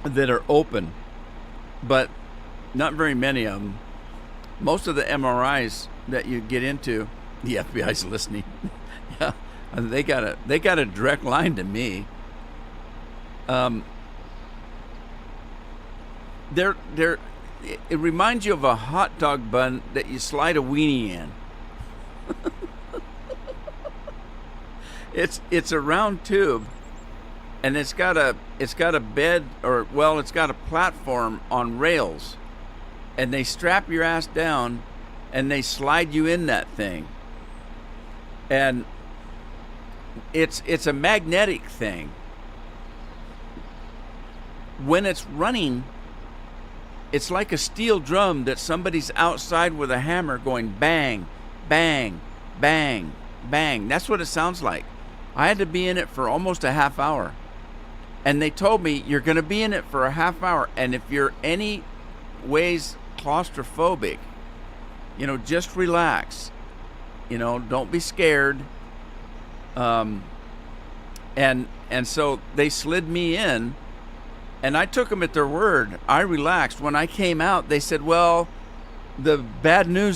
that are open, but not very many of them. Most of the MRIs that you get into, the FBI's listening. Yeah, They got a direct line to me. They're it reminds you of a hot dog bun that you slide a weenie in. It's a round tube, and it's got a bed, or well, it's got a platform on rails, and they strap your ass down, and they slide you in that thing. And it's a magnetic thing. When it's running, it's like a steel drum that somebody's outside with a hammer going bang, bang, bang, bang. That's what it sounds like. I had to be in it for almost a half hour. And they told me, you're going to be in it for a half hour. And if you're any ways claustrophobic, just relax. Don't be scared. And so they slid me in. And I took them at their word. I relaxed. When I came out, they said, well, the bad news.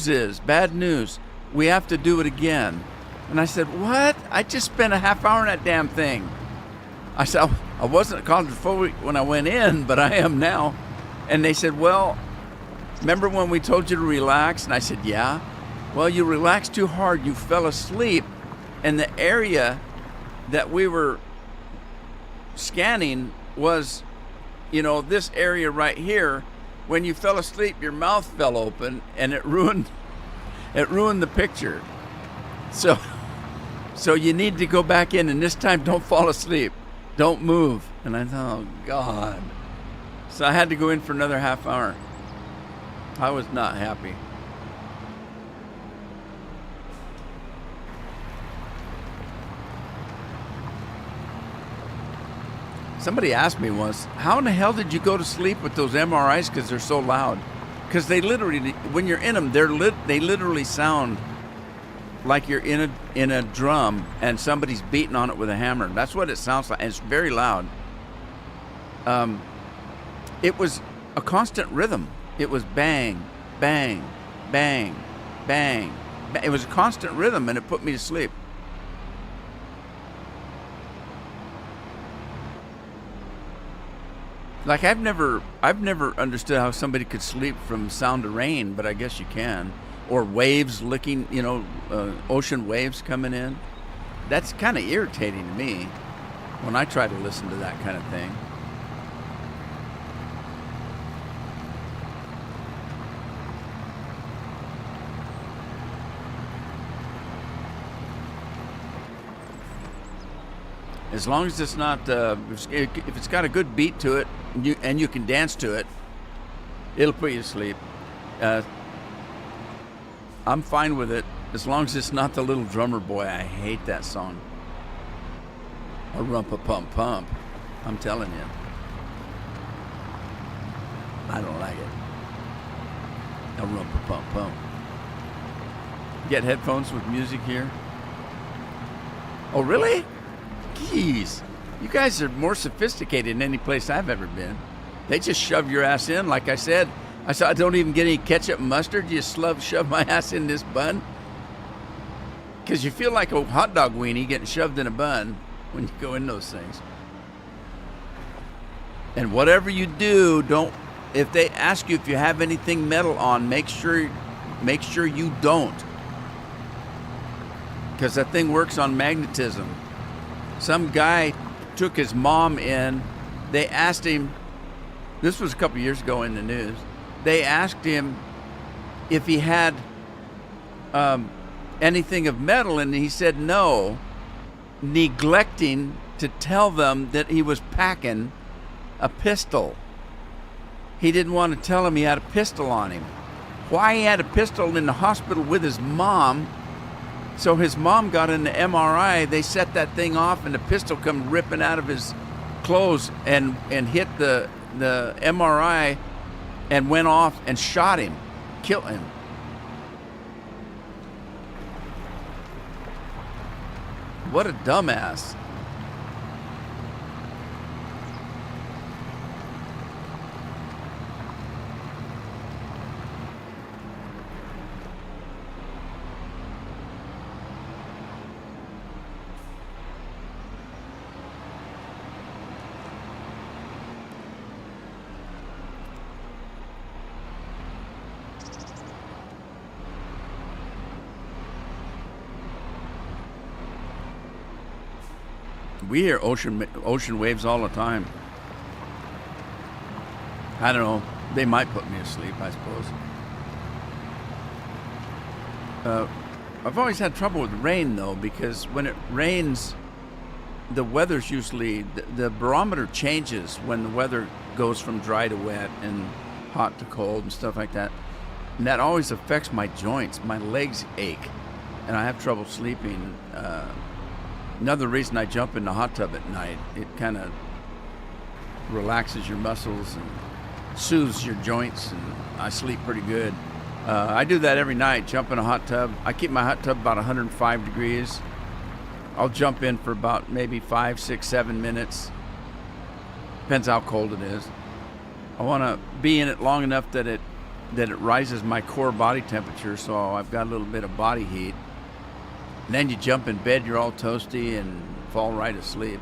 We have to do it again. And I said, what? I just spent a half hour in that damn thing. I said, I wasn't claustrophobic when I went in, but I am now. And they said, well, remember when we told you to relax? And I said, yeah. Well, you relaxed too hard. You fell asleep. And the area that we were scanning was, this area right here. When you fell asleep, your mouth fell open, and it ruined the picture. So you need to go back in, and this time don't fall asleep. Don't move. And I thought, oh, God. So I had to go in for another half hour. I was not happy. Somebody asked me once, how in the hell did you go to sleep with those MRIs? Because they're so loud. Because they literally, when you're in them, they literally sound like you're in a drum and somebody's beating on it with a hammer. That's what it sounds like, and it's very loud. It was a constant rhythm. It was bang, bang, bang, bang, bang. It was a constant rhythm, and it put me to sleep. Like I've never understood how somebody could sleep from sound of rain, but I guess you can. Or waves licking, ocean waves coming in. That's kind of irritating to me when I try to listen to that kind of thing. As long as it's not, if it's got a good beat to it, and you can dance to it, it'll put you to sleep. I'm fine with it, as long as it's not the Little Drummer Boy. I hate that song. A rumpa-pump-pump. I'm telling you. I don't like it. A rumpa-pump-pump. Get headphones with music here? Oh, really? Jeez. You guys are more sophisticated than any place I've ever been. They just shove your ass in, like I said. I said, I don't even get any ketchup and mustard. You shove my ass in this bun. Because you feel like a hot dog weenie getting shoved in a bun when you go in those things. And whatever you do, if they ask you if you have anything metal on, make sure you don't. Because that thing works on magnetism. Some guy took his mom in. They asked him, this was a couple years ago in the news, they asked him if he had anything of metal, and he said no, neglecting to tell them that he was packing a pistol. He didn't want to tell him he had a pistol on him. Why he had a pistol in the hospital with his mom? So his mom got in the MRI. They set that thing off, and the pistol come ripping out of his clothes and hit the MRI and went off and shot him, killed him. What a dumbass. We hear ocean waves all the time. I don't know. They might put me to sleep, I suppose. I've always had trouble with rain, though, because when it rains, the weather's usually... The barometer changes when the weather goes from dry to wet and hot to cold and stuff like that. And that always affects my joints. My legs ache, and I have trouble sleeping. Another reason I jump in the hot tub at night, it kind of relaxes your muscles and soothes your joints, and I sleep pretty good. I do that every night, jump in a hot tub. I keep my hot tub about 105 degrees. I'll jump in for about maybe 5, 6, 7 minutes. Depends how cold it is. I want to be in it long enough that it rises my core body temperature, so I've got a little bit of body heat. And then you jump in bed, you're all toasty and fall right asleep.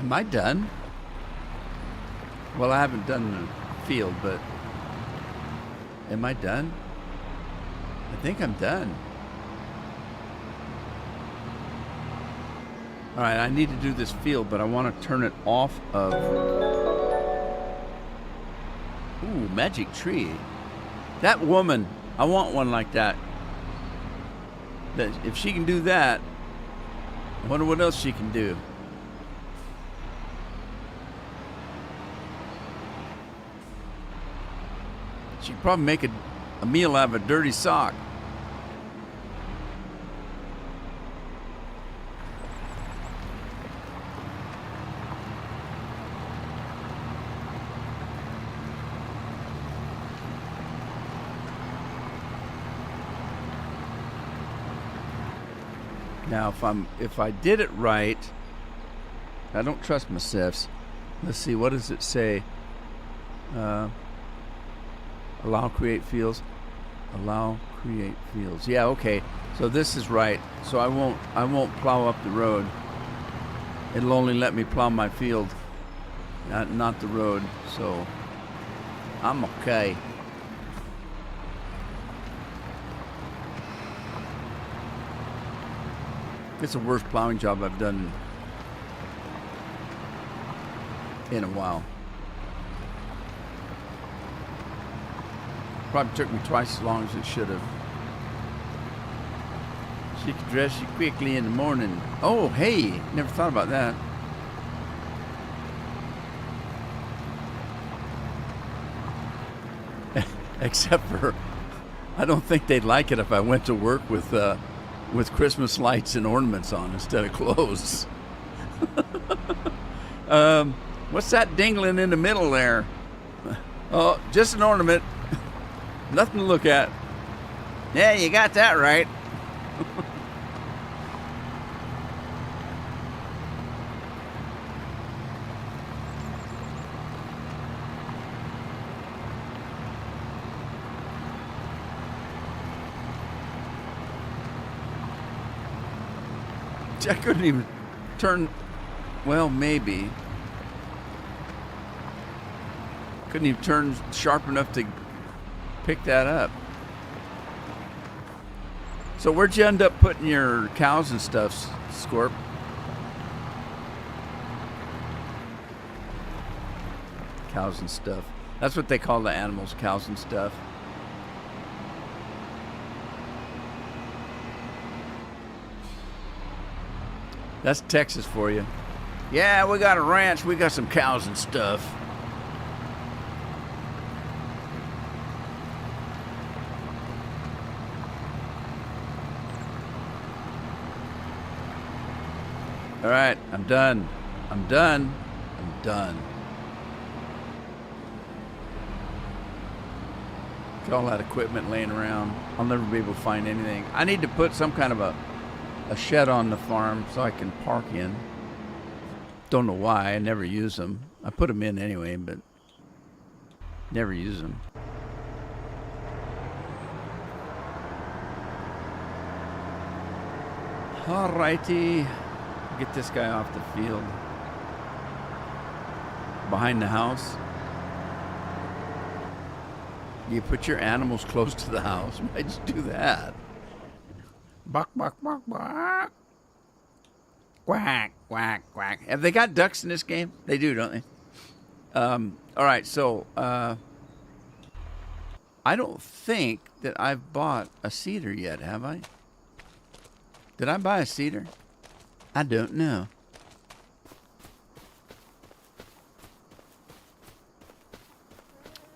Am I done? Well, I haven't done the field, but am I done? I think I'm done. All right, I need to do this field, but I want to turn it off of... Ooh, magic tree. That woman, I want one like that. If she can do that, I wonder what else she can do. She'd probably make a meal out of a dirty sock. Now, if I did it right, I don't trust my sifs. Let's see, what does it say? Allow create fields. Allow create fields. Yeah, okay. So this is right. So I won't plow up the road. It'll only let me plow my field, not the road. So I'm okay. It's the worst plowing job I've done in a while. Probably took me twice as long as it should have. She could dress you quickly in the morning. Oh, hey, never thought about that. Except for, I don't think they'd like it if I went to work with Christmas lights and ornaments on instead of clothes. What's that dingling in the middle there? Oh, just an ornament. Nothing to look at. Yeah, you got that right. I couldn't even turn. Well, maybe. Couldn't even turn sharp enough to pick that up. So where'd you end up putting your cows and stuff, Scorp? Cows and stuff. That's what they call the animals, cows and stuff. That's Texas for you. Yeah, we got a ranch. We got some cows and stuff. All right, I'm done. I'm done. I'm done. Look at all that equipment laying around. I'll never be able to find anything. I need to put some kind of a shed on the farm so I can park in. Don't know why. I never use them. I put them in anyway, but never use them. Alrighty. Get this guy off the field. Behind the house. You put your animals close to the house. Might just do that. Bark, bark, bark, bark. Quack, quack, quack. Have they got ducks in this game? They do, don't they? All right, so I don't think that I've bought a cedar yet, have I? Did I buy a cedar? I don't know.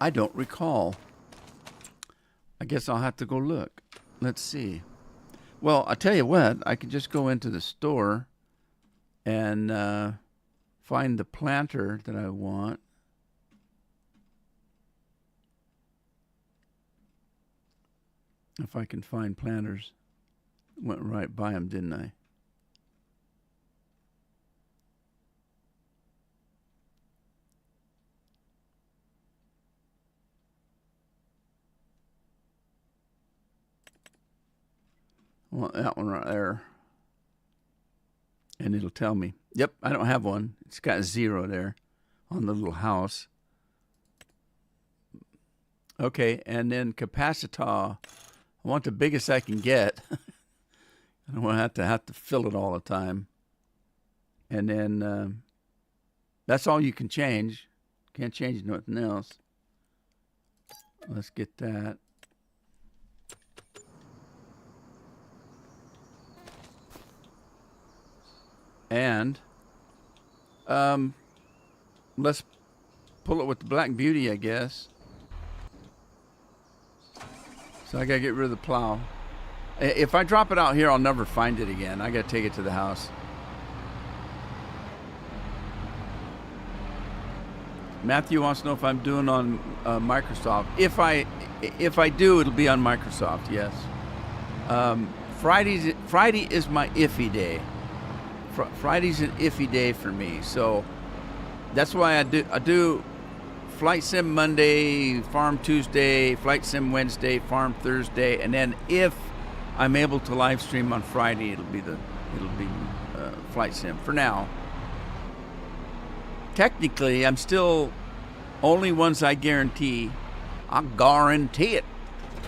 I don't recall. I guess I'll have to go look. Let's see. Well, I'll tell you what. I can just go into the store and find the planter that I want. If I can find planters. Went right by them, didn't I? Well, that one right there. And it'll tell me. Yep, I don't have one. It's got a 0 there on the little house. Okay, and then capacitor. I want the biggest I can get. I don't want to have to fill it all the time. And then that's all you can change. Can't change nothing else. Let's get that. And let's pull it with the Black Beauty, I guess. So I gotta get rid of the plow. If I drop it out here, I'll never find it again. I gotta take it to the house. Matthew wants to know if I'm doing on Microsoft. If I do, it'll be on Microsoft. Yes. Friday is my iffy day. Friday's an iffy day for me, so that's why I do Flight Sim Monday, Farm Tuesday, Flight Sim Wednesday, Farm Thursday, and then if I'm able to live stream on Friday, it'll be Flight Sim for now. Technically, I'm still only ones I guarantee. I guarantee it.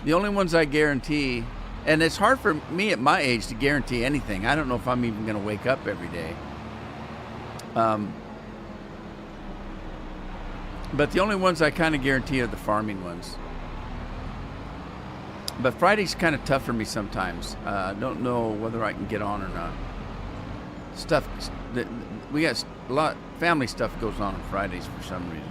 The only ones I guarantee. And it's hard for me at my age to guarantee anything. I don't know if I'm even going to wake up every day. But the only ones I kind of guarantee are the farming ones. But Friday's kind of tough for me sometimes. I don't know whether I can get on or not. We got a lot family stuff goes on Fridays for some reason.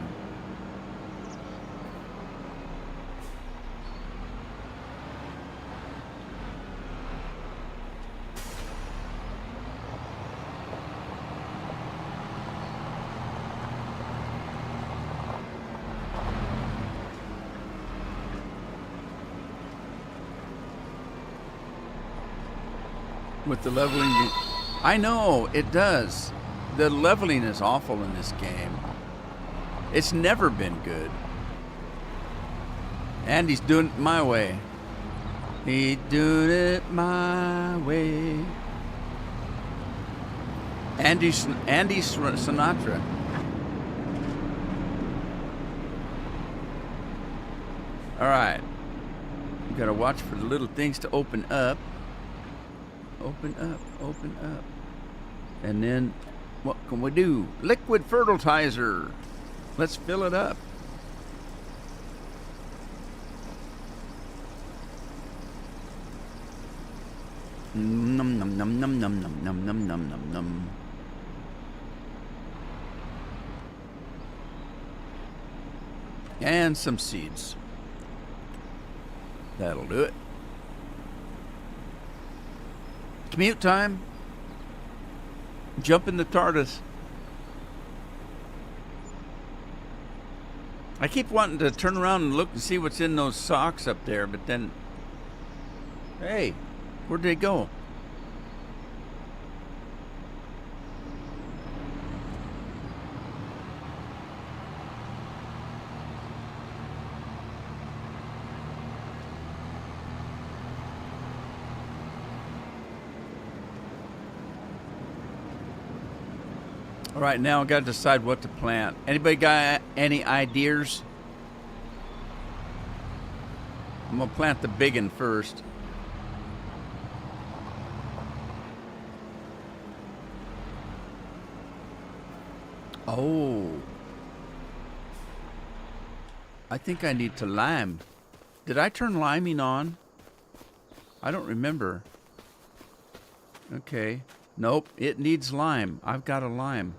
With the leveling, I know it does. The leveling is awful in this game. It's never been good. Andy's doing it my way. He's doing it my way. Andy Sinatra. All right. We gotta watch for the little things to open up. Open up, open up. And then, what can we do? Liquid fertilizer. Let's fill it up. Num num num num num num num num num num num. And some seeds. That'll do it. Commute time. Jump in the TARDIS. I keep wanting to turn around and look and see what's in those socks up there, but then, hey, where'd they go? All right, now I got to decide what to plant. Anybody got any ideas? I'm gonna plant the big one first. Oh, I think I need to lime. Did I turn liming on? I don't remember. Okay. Nope, it needs lime. I've got a lime.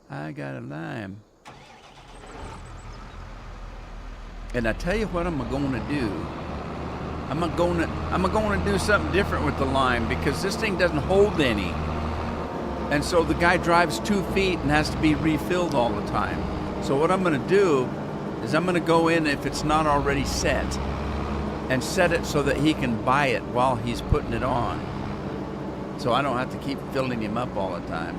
I got a lime. And I tell you what I'm going to do. I'm going to do something different with the lime because this thing doesn't hold any. And so the guy drives 2 feet and has to be refilled all the time. So what I'm going to do is I'm going to go in if it's not already set and set it so that he can buy it while he's putting it on. So I don't have to keep filling him up all the time.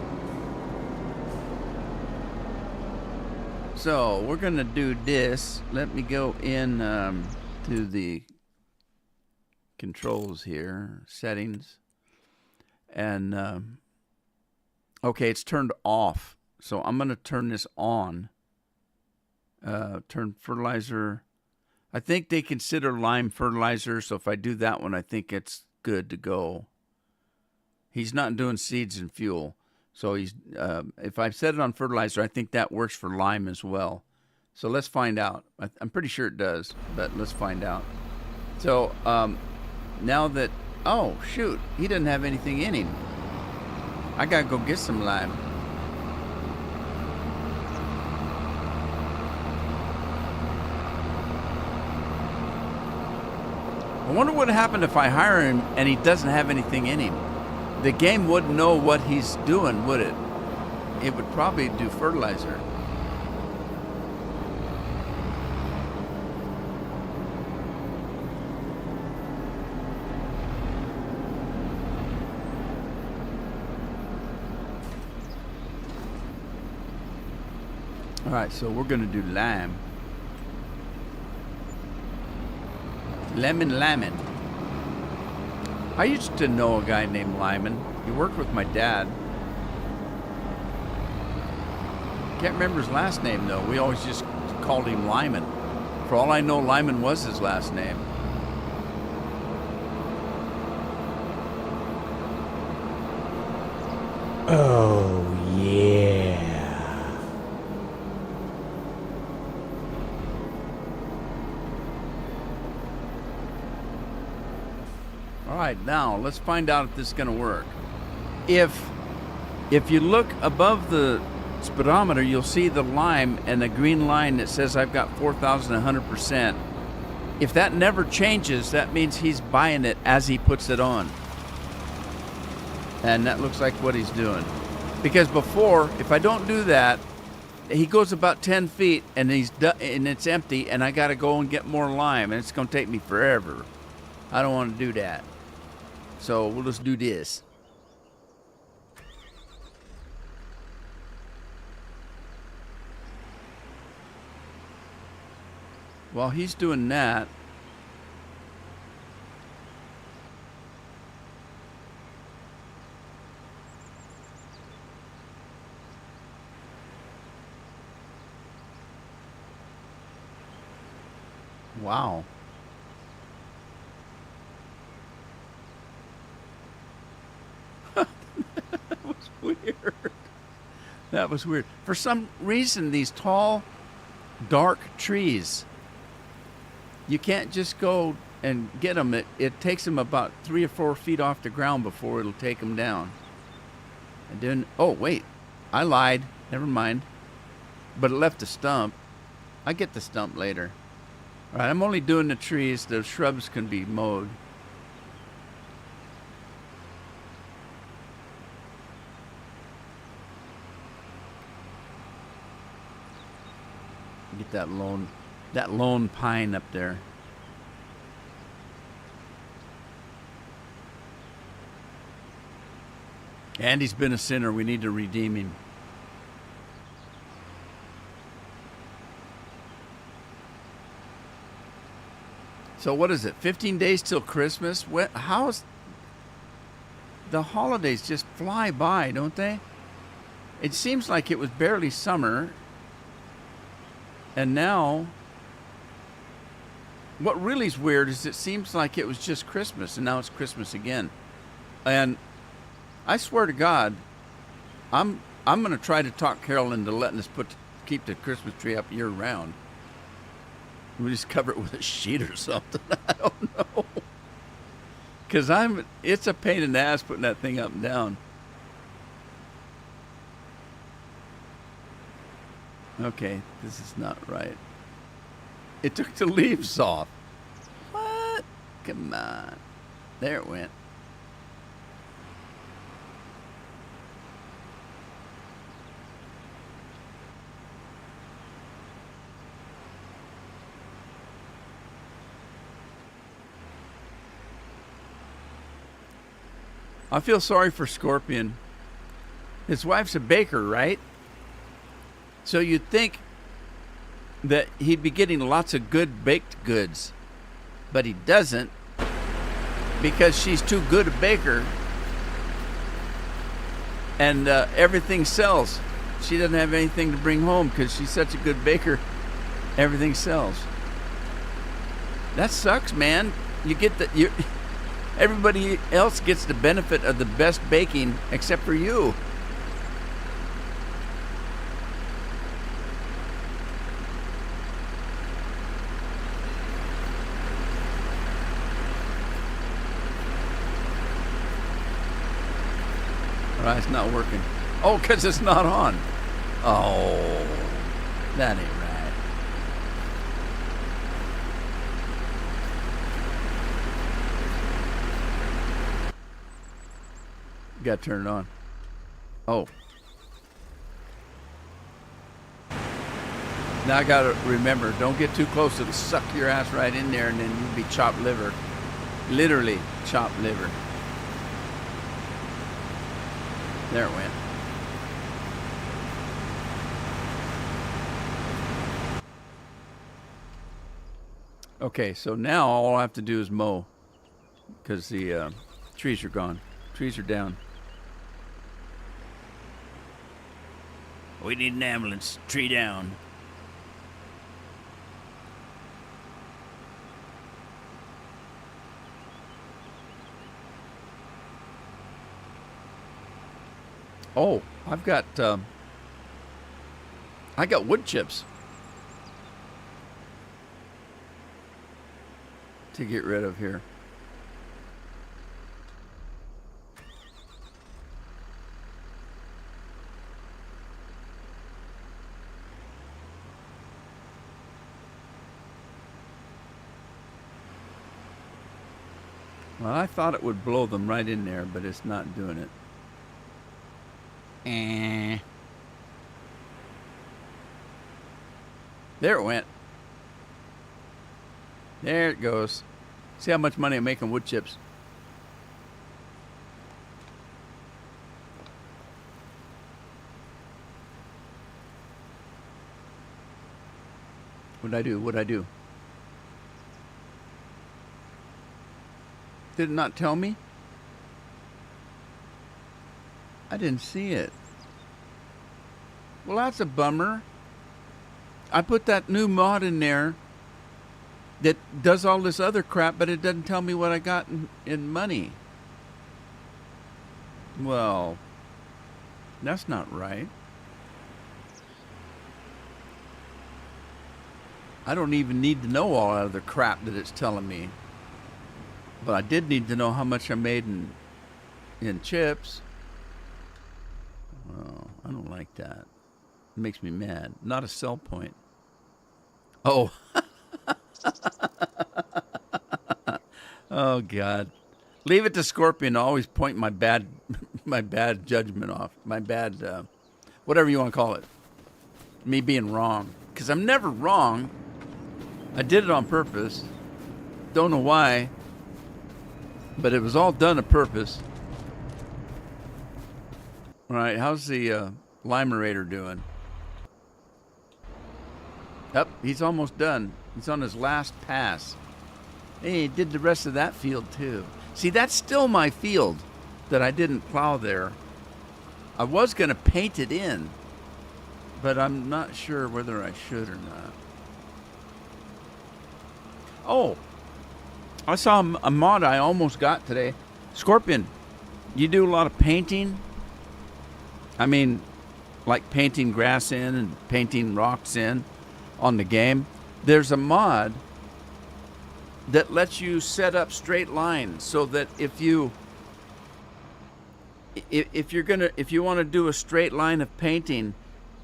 So we're going to do this. Let me go in to the controls here, settings. And, okay, it's turned off. So I'm going to turn this on. Turn fertilizer. I think they consider lime fertilizer. So if I do that one, I think it's good to go. He's not doing seeds and fuel. So he's if I set it on fertilizer, I think that works for lime as well. So let's find out. I'm pretty sure it does, but let's find out. So now that, oh, shoot, he doesn't have anything in him. I got to go get some lime. I wonder what happened if I hire him and he doesn't have anything in him. The game wouldn't know what he's doing, would it? It would probably do fertilizer. All right, so we're going to do lime. Lemon. I used to know a guy named Lyman. He worked with my dad. Can't remember his last name, though. We always just called him Lyman. For all I know, Lyman was his last name. Oh, yeah. All right, now let's find out if this is going to work. If you look above the speedometer, you'll see the lime and the green line that says I've got 4,100%. If that never changes, that means he's buying it as he puts it on. And that looks like what he's doing. Because before, if I don't do that, he goes about 10 feet and and it's empty, and I got to go and get more lime, and it's going to take me forever. I don't want to do that. So we'll just do this. While he's doing that, wow. That was weird. That was weird. For some reason, these tall, dark trees, you can't just go and get them. It takes them about 3 or 4 feet off the ground before it'll take them down. And then, oh, wait. I lied. Never mind. But it left a stump. I get the stump later. All right, I'm only doing the trees. The shrubs can be mowed. Get that lone pine up there. Andy's been a sinner. We need to redeem him. So what is it? 15 days till Christmas? How's the holidays just fly by, don't they? It seems like it was barely summer, and now what really is weird is it seems like it was just Christmas, and now it's Christmas again. And I swear to God, I'm going to try to talk Carol into letting us keep the Christmas tree up year round. We just cover it with a sheet or something. I don't know. Because it's a pain in the ass putting that thing up and down. Okay, this is not right. It took the leaves off. What? Come on. There it went. I feel sorry for Scorpion. His wife's a baker, right? So you'd think that he'd be getting lots of good baked goods, but he doesn't because she's too good a baker, and everything sells. She doesn't have anything to bring home because she's such a good baker. Everything sells. That sucks, man. Everybody else gets the benefit of the best baking except for you. All right, it's not working. Oh, because it's not on. Oh, that ain't right. Got to turn it on. Oh. Now I got to remember, don't get too close. It'll suck your ass right in there and then you'll be chopped liver. Literally chopped liver. There it went. Okay, so now all I have to do is mow because the trees are gone. Trees are down. We need an ambulance. Tree down. Oh, I got wood chips to get rid of here. Well, I thought it would blow them right in there, but it's not doing it. There it went. There it goes. See how much money I'm making wood chips. What'd I do? Did it not tell me? I didn't see it. Well, that's a bummer. I put that new mod in there that does all this other crap, but it doesn't tell me what I got in money. Well, that's not right. I don't even need to know all that other crap that it's telling me. But I did need to know how much I made in chips. Oh, I don't like that. It makes me mad. Not a sell point. Oh. Oh, God. Leave it to Scorpion to always point my bad judgment off. My bad, whatever you want to call it. Me being wrong. because I'm never wrong. I did it on purpose. Don't know why, but it was all done on purpose. All right, how's the Limerator doing? Yep, he's almost done. He's on his last pass. Hey, he did the rest of that field too. See, that's still my field that I didn't plow there. I was going to paint it in, but I'm not sure whether I should or not. Oh, I saw a mod I almost got today. Scorpion, you do a lot of painting? I mean, like painting grass in and painting rocks in on the game. There's a mod that lets you set up straight lines so that if you want to do a straight line of painting,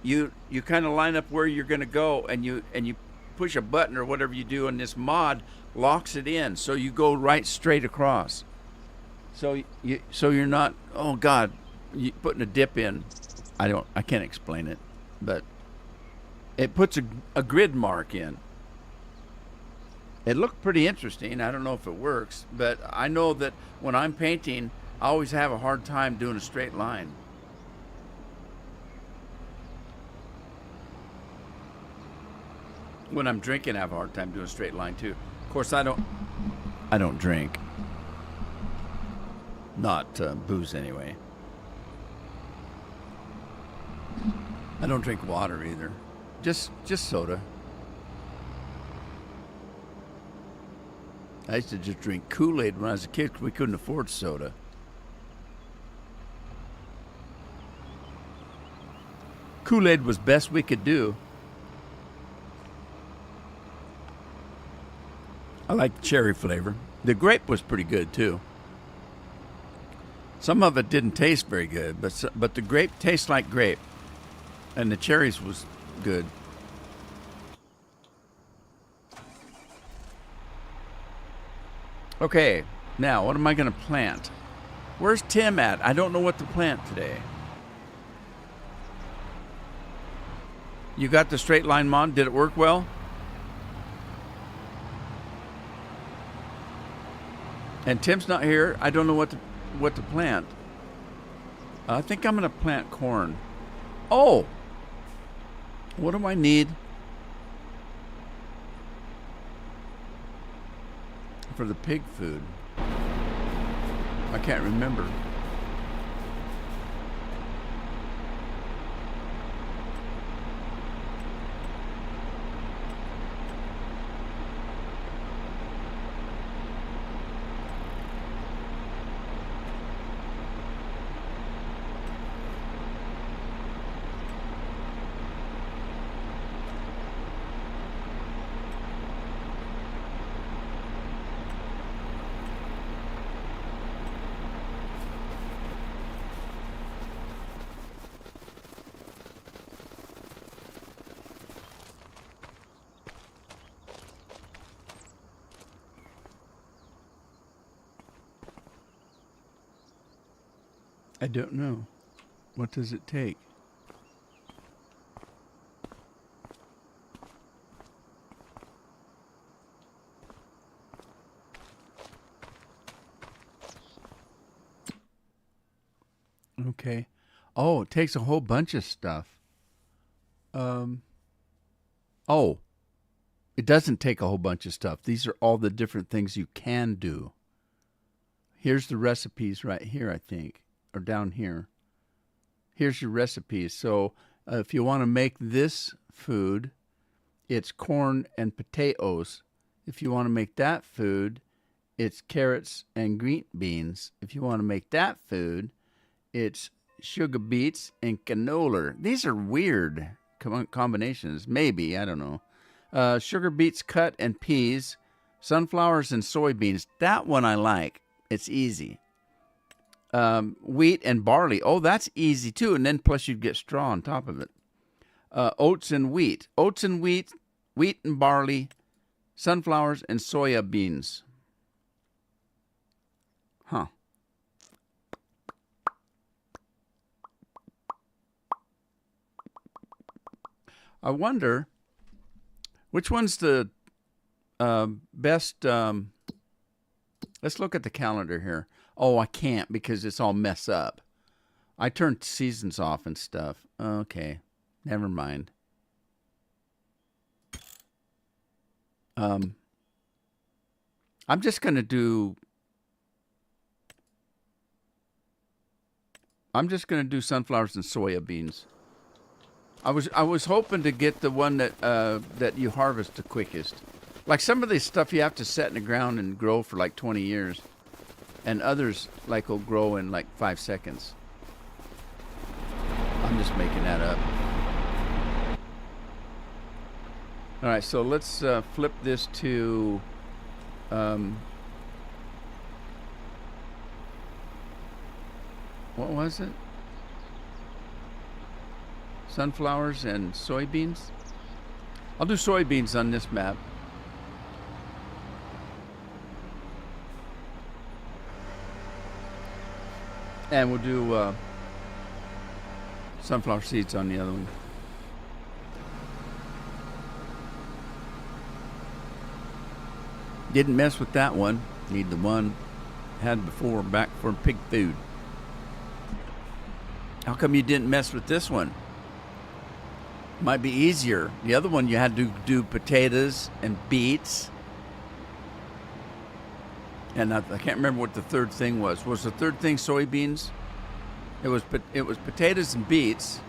you kind of line up where you're going to go, and you push a button or whatever you do, and this mod locks it in so you go right straight across. So you're not, oh God, you putting a dip in. I can't explain it, but it puts a grid mark in. It looked pretty interesting. I don't know if it works, but I know that when I'm painting, I always have a hard time doing a straight line. When I'm drinking, I have a hard time doing a straight line too. Of course, I don't drink. Not booze anyway. I don't drink water either. Just soda. I used to just drink Kool-Aid when I was a kid because we couldn't afford soda. Kool-Aid was best we could do. I like the cherry flavor. The grape was pretty good too. Some of it didn't taste very good, but the grape tastes like grape, and the cherries was good. Okay, now what am I going to plant? Where's Tim at? I don't know what to plant today. You got the straight line mod? Did it work well? And Tim's not here. I don't know what to plant. I think I'm going to plant corn. Oh! What do I need for the pig food? I can't remember. I don't know. What does it take? Okay. Oh, it takes a whole bunch of stuff. Oh, it doesn't take a whole bunch of stuff. These are all the different things you can do. Here's the recipes right here, I think. Or down here. Here's your recipes. So if you want to make this food, it's corn and potatoes. If you want to make that food, it's carrots and green beans. If you want to make that food, it's sugar beets and canola. These are weird combinations. Maybe, I don't know. Sugar beets cut and peas, sunflowers and soybeans. That one I like. It's easy. Wheat and barley. Oh, that's easy too. And then plus you'd get straw on top of it. Oats and wheat. Oats and wheat, wheat and barley, sunflowers and soya beans. Huh. I wonder Which one's the best? Let's look at the calendar here. Oh, I can't because it's all messed up. I turned seasons off and stuff. Okay, never mind. I'm just gonna do. Sunflowers and soya beans. I was hoping to get the one that you harvest the quickest. Like some of this stuff you have to set in the ground and grow for like 20 years. And others like will grow in like 5 seconds. I'm just making that up. All right, so let's flip this to what was it? Sunflowers and soybeans? I'll do soybeans on this map. And we'll do sunflower seeds on the other one. Didn't mess with that one. Need the one had before back for pig food. How come you didn't mess with this one? Might be easier. The other one you had to do potatoes and beets. And I can't remember what the third thing was. Was the third thing soybeans? It was potatoes and beets.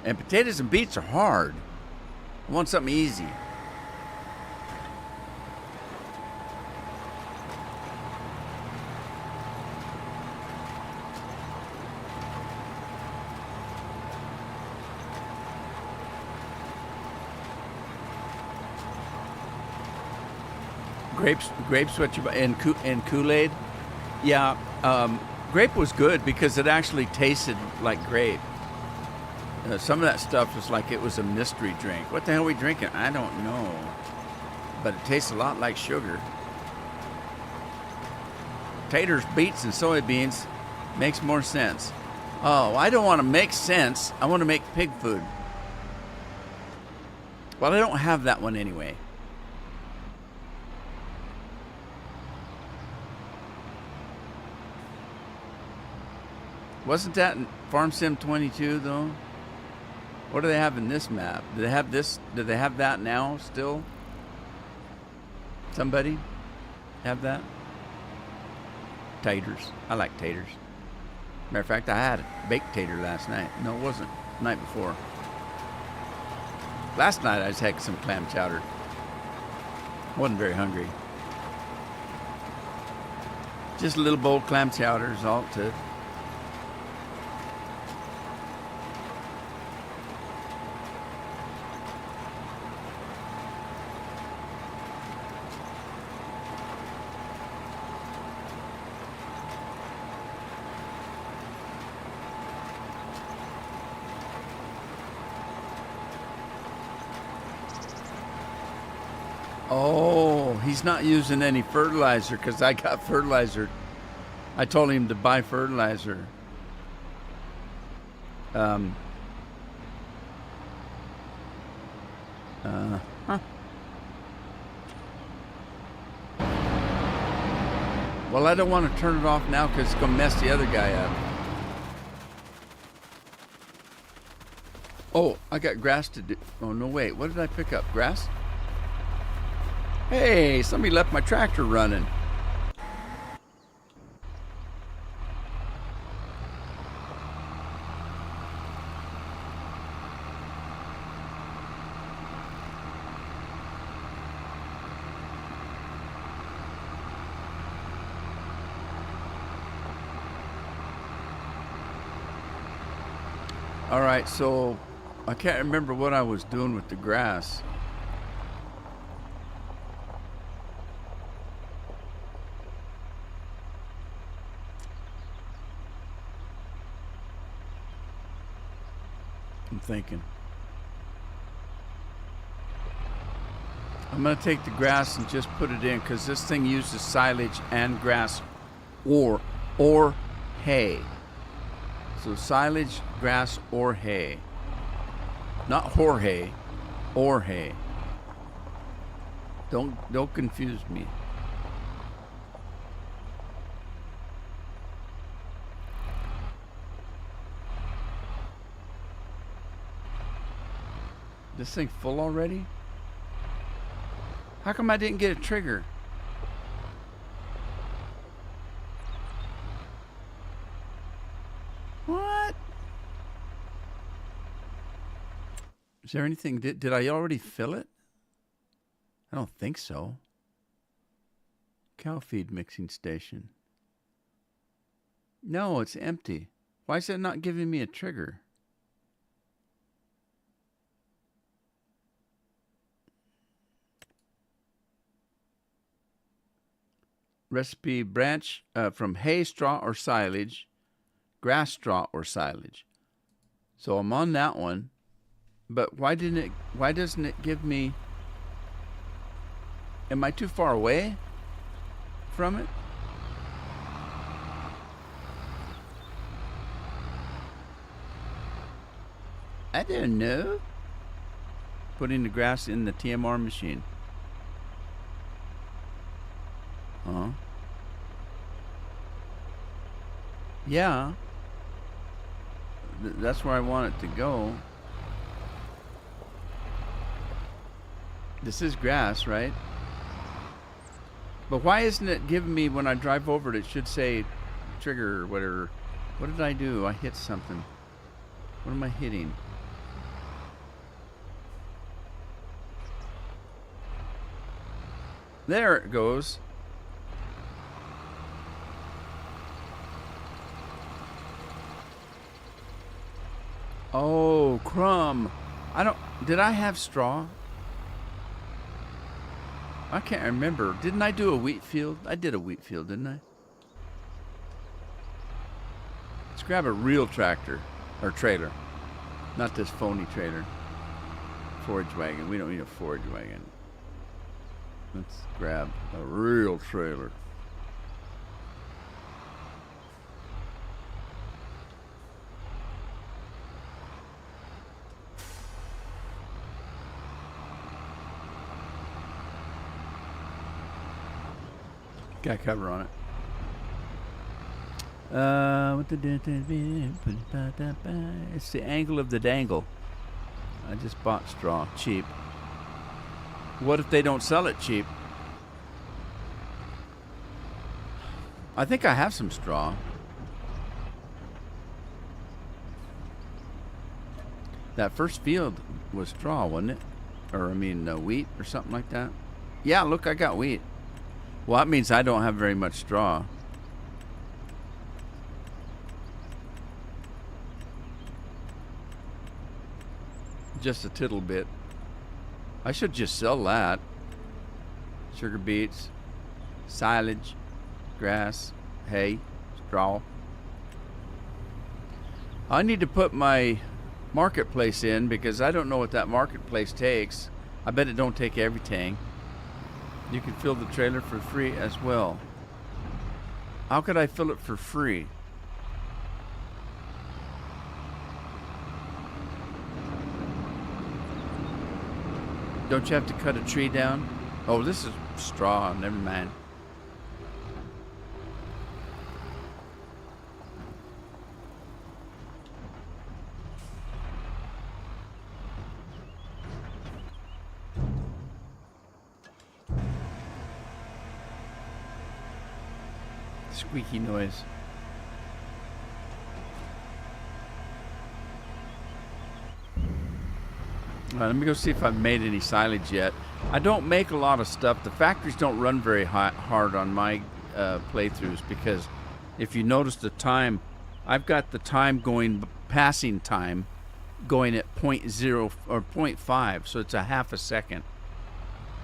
And potatoes and beets are hard. I want something easy. Grapes, what you and Kool-Aid, yeah. Grape was good because it actually tasted like grape. Some of that stuff was like it was a mystery drink. What the hell are we drinking? I don't know, but it tastes a lot like sugar. Taters, beets, and soybeans makes more sense. Oh, I don't want to make sense. I want to make pig food. Well, I don't have that one anyway. Wasn't that in Farm Sim 22 though? What do they have in this map? Do they have this? Do they have that now still? Somebody have that? Taters. I like taters. Matter of fact, I had a baked tater last night. No, it wasn't. The night before. Last night I just had some clam chowder. Wasn't very hungry. Just a little bowl of clam chowder is all it took. Oh, he's not using any fertilizer because I got fertilizer. I told him to buy fertilizer. Huh. Well, I don't want to turn it off now because it's going to mess the other guy up. Oh, I got grass to do. Oh, no, wait. What did I pick up? Grass? Hey, somebody left my tractor running. All right, so I can't remember what I was doing with the grass. I'm thinking. I'm going to take the grass and just put it in because this thing uses silage and grass or hay. So silage, grass, or hay. Not Jorge, or hay. Don't confuse me. This thing full already? How come I didn't get a trigger? What? Is there anything? Did I already fill it? I don't think so. Cow feed mixing station. No, it's empty. Why is it not giving me a trigger? Recipe branch from hay, straw, or silage, grass, straw, or silage. So I'm on that one, but why doesn't it give me? Am I too far away from it? I don't know. Putting the grass in the TMR machine. Huh? Yeah. That's where I want it to go. This is grass, right? But why isn't it giving me, when I drive over it, it should say trigger or whatever. What did I do? I hit something. What am I hitting? There it goes. Oh, crumb. Did I have straw? I can't remember. Didn't I do a wheat field? I did a wheat field, didn't I? Let's grab a real tractor or trailer. Not this phony trailer. Forage wagon. We don't need a forage wagon. Let's grab a real trailer. Got cover on it. It's the angle of the dangle. I just bought straw cheap. What if they don't sell it cheap? I think I have some straw. That first field was straw, wasn't it? Or I mean, wheat or something like that. Yeah, look, I got wheat. Well, that means I don't have very much straw. Just a tittle bit. I should just sell that. Sugar beets, silage, grass, hay, straw. I need to put my marketplace in because I don't know what that marketplace takes. I bet it don't take everything. You can fill the trailer for free as well. How could I fill it for free? Don't you have to cut a tree down? Oh, this is straw. Never mind. Squeaky noise. All right, let me go see if I've made any silage yet. I don't make a lot of stuff. The factories don't run very hard on my playthroughs because if you notice the time, I've got the time going, passing time, going at 0.0 or 0.5, so it's a half a second.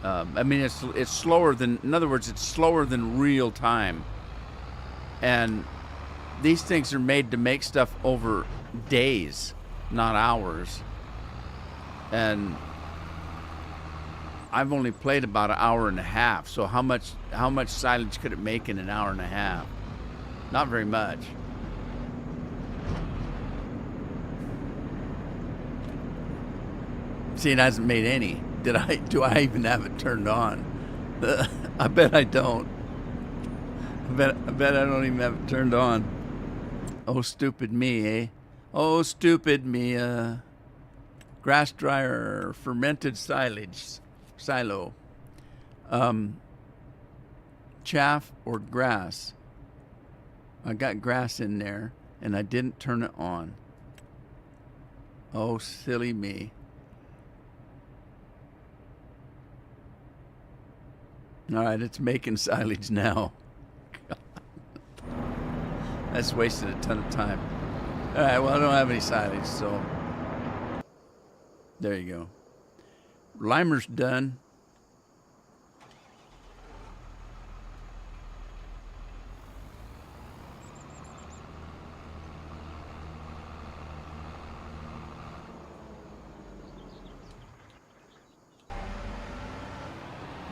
I mean, it's slower than, in other words, it's slower than real time. And these things are made to make stuff over days, not hours. And I've only played about an hour and a half. So how much silage could it make in an hour and a half? Not very much. See, it hasn't made any. Do I even have it turned on? I bet I don't. I bet I don't even have it turned on. Oh, stupid me, eh? Oh, stupid me. Grass dryer, fermented silage, silo. Chaff or grass. I got grass in there and I didn't turn it on. Oh, silly me. All right, it's making silage now. That's wasted a ton of time. All right, well, I don't have any silage, so there you go. Limer's done.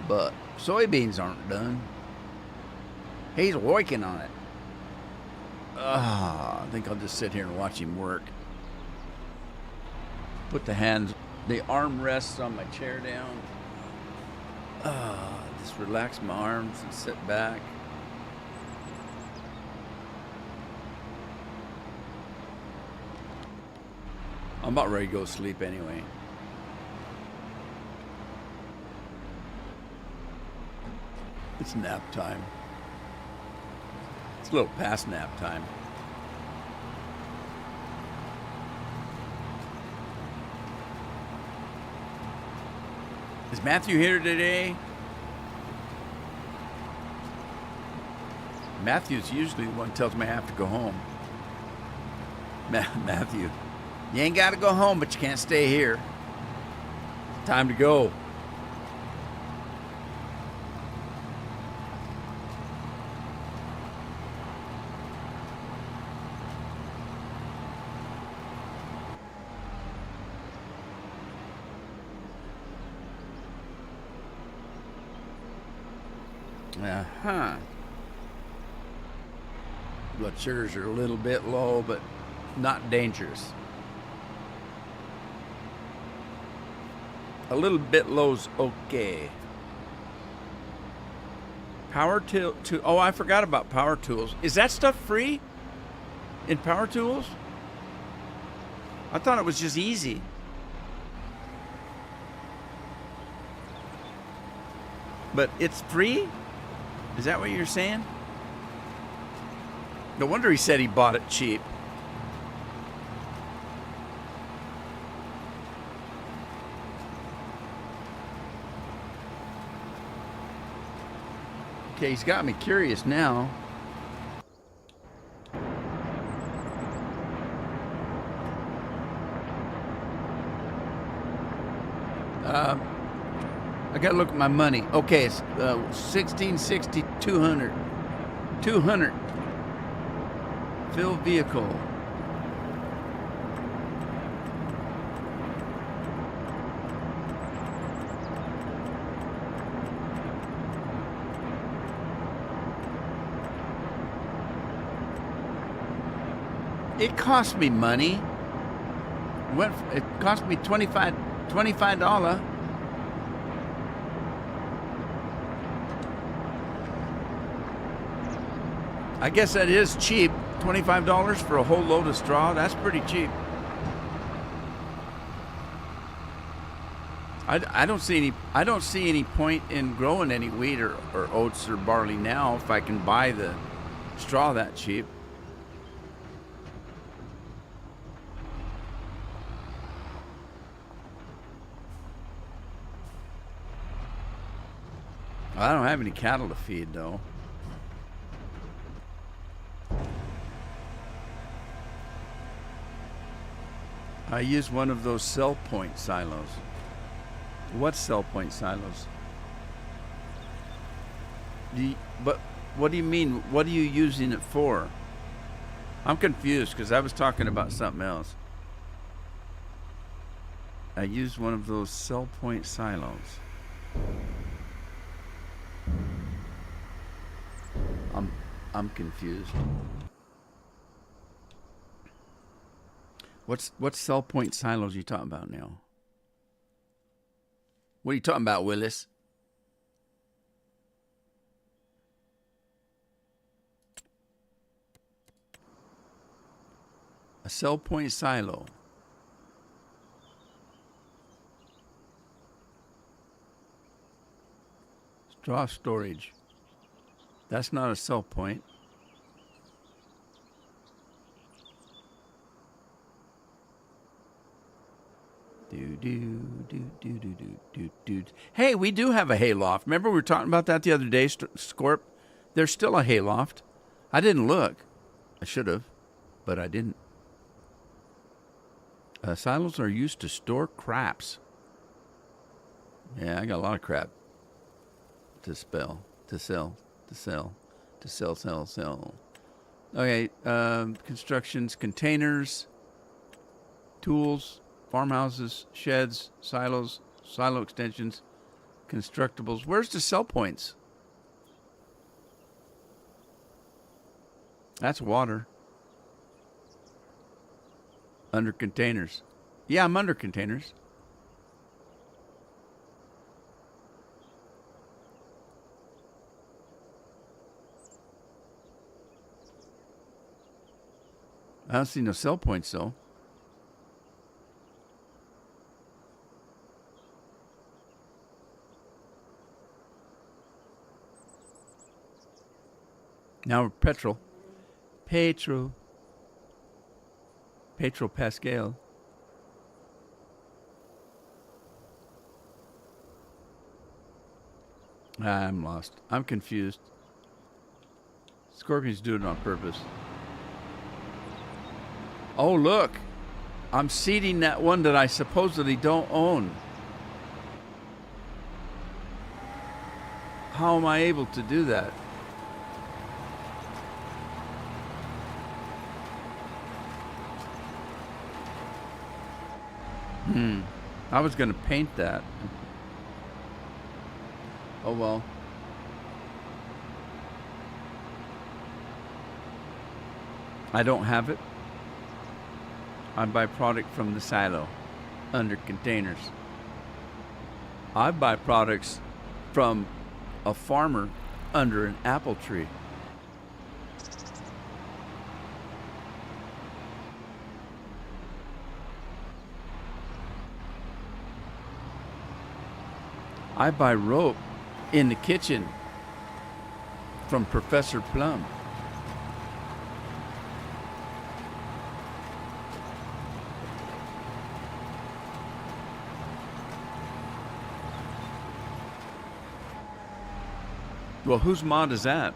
But soybeans aren't done. He's working on it. I think I'll just sit here and watch him work. Put the armrests on my chair down. Just relax my arms and sit back. I'm about ready to go to sleep anyway. It's nap time. It's a little past nap time. Is Matthew here today? Matthew's usually the one who tells me I have to go home. Matthew, you ain't got to go home, but you can't stay here. Time to go. Blood sugars are a little bit low, but not dangerous. A little bit low's okay. Power tool. Oh, I forgot about power tools. Is that stuff free in power tools? I thought it was just easy. But it's free? Is that what you're saying? No wonder he said he bought it cheap. Okay, he's got me curious now. I gotta look at my money. Okay, it's 1660, 200. 200. Fill vehicle. It cost me money. It cost me $25. I guess that is cheap. $25 for a whole load of straw. That's pretty cheap. I don't see any point in growing any wheat or oats or barley now if I can buy the straw that cheap. I don't have any cattle to feed though. I use one of those cell point silos. What cell point silos? But what do you mean? What are you using it for? I'm confused because I was talking about something else. I use one of those cell point silos. I'm confused. What cell point silos are you talking about now? What are you talking about, Willis? A cell point silo. Straw storage. That's not a cell point. Hey, we do have a hayloft. Remember we were talking about that the other day, Scorp? There's still a hayloft. I didn't look. I should have, but I didn't. Silos are used to store craps. Yeah, I got a lot of crap to sell. Okay, constructions, containers, tools, farmhouses, sheds, silos, silo extensions, constructibles. Where's the sell points? That's water. Under containers. Yeah, I'm under containers. I don't see no sell points, though. Now petrol. Petro Pascal. I'm lost. I'm confused. Scorpions do it on purpose. Oh, look. I'm seeding that one that I supposedly don't own. How am I able to do that? I was going to paint that. Oh, well. I don't have it. I buy product from the silo under containers. I buy products from a farmer under an apple tree. I buy rope in the kitchen from Professor Plum. Well, whose mod is that?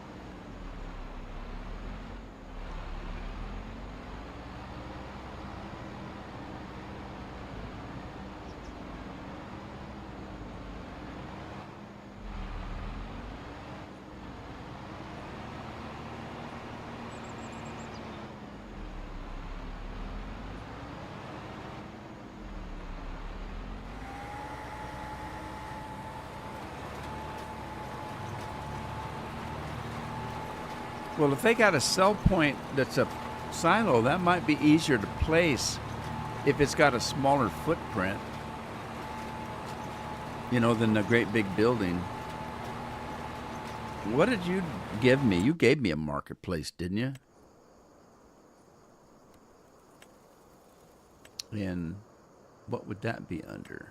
Well, if they got a sell point that's a silo, that might be easier to place if it's got a smaller footprint, you know, than the great big building. What did you give me? You gave me a marketplace, didn't you? And what would that be under?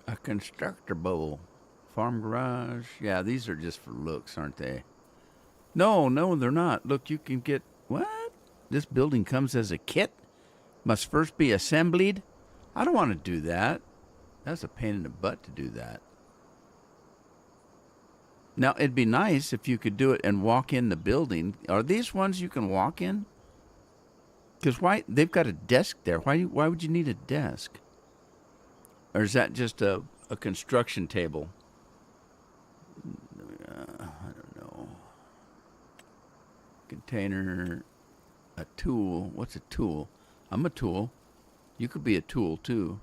A constructible. Farm garage. Yeah, these are just for looks, aren't they? No, they're not. Look, you can get... What? This building comes as a kit? Must first be assembled? I don't want to do that. That's a pain in the butt to do that. Now, it'd be nice if you could do it and walk in the building. Are these ones you can walk in? Because why? They've got a desk there. Why would you need a desk? Or is that just a construction table? I don't know. Container, a tool. What's a tool? I'm a tool. You could be a tool too.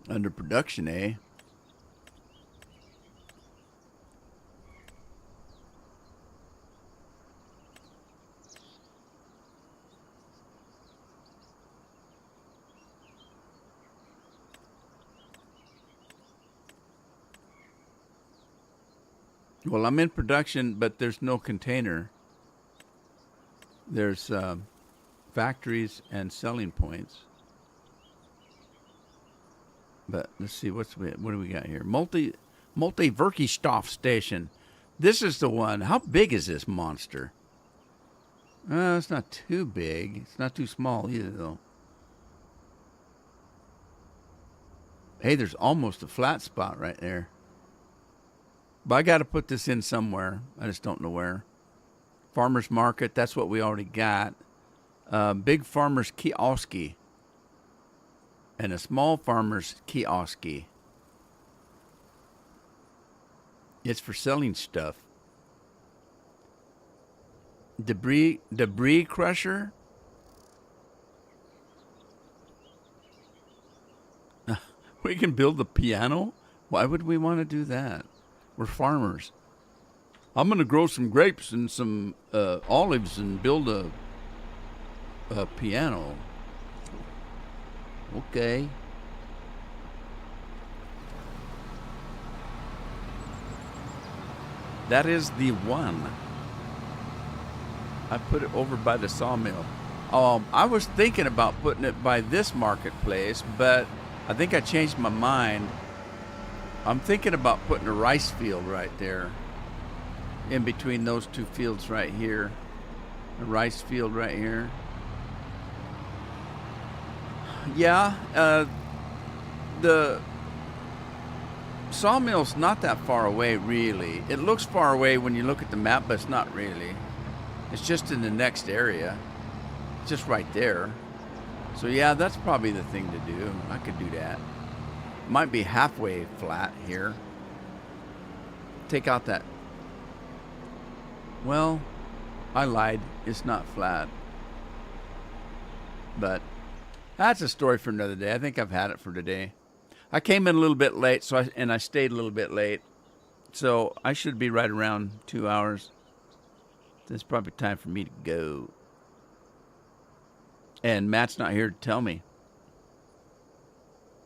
Under production, eh? Well, I'm in production, but there's no container. There's factories and selling points. But let's see, what do we got here? Multi-Verkeystoff station. This is the one. How big is this monster? It's not too big. It's not too small either, though. Hey, there's almost a flat spot right there. But I got to put this in somewhere. I just don't know where. Farmer's Market, that's what we already got. Big Farmer's Kiosk. And a small Farmer's Kiosk. It's for selling stuff. Debris crusher. We can build the piano? Why would we want to do that? We're farmers. I'm going to grow some grapes and some olives and build a piano. Okay. That is the one. I put it over by the sawmill. I was thinking about putting it by this marketplace, but I think I changed my mind. I'm thinking about putting a rice field right there in between those two fields right here. A rice field right here. Yeah, the sawmill's not that far away, really. It looks far away when you look at the map, but it's not really. It's just in the next area. It's just right there. So yeah, that's probably the thing to do. I could do that. Might be halfway flat here. Take out that. Well, I lied. It's not flat. But that's a story for another day. I think I've had it for today. I came in a little bit late, and I stayed a little bit late. So I should be right around 2 hours. It's probably time for me to go. And Matt's not here to tell me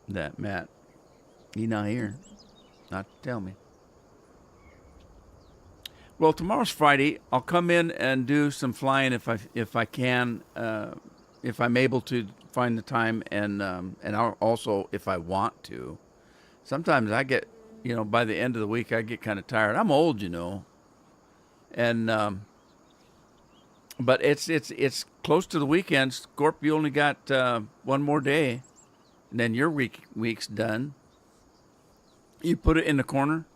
that. Matt, he's not here. Not to tell me. Well, tomorrow's Friday. I'll come in and do some flying if I can, if I'm able to find the time, and I'll also if I want to. Sometimes I get, by the end of the week I get kind of tired. I'm old, and but it's close to the weekend. Scorp, you only got one more day, and then your week's done. You put it in the corner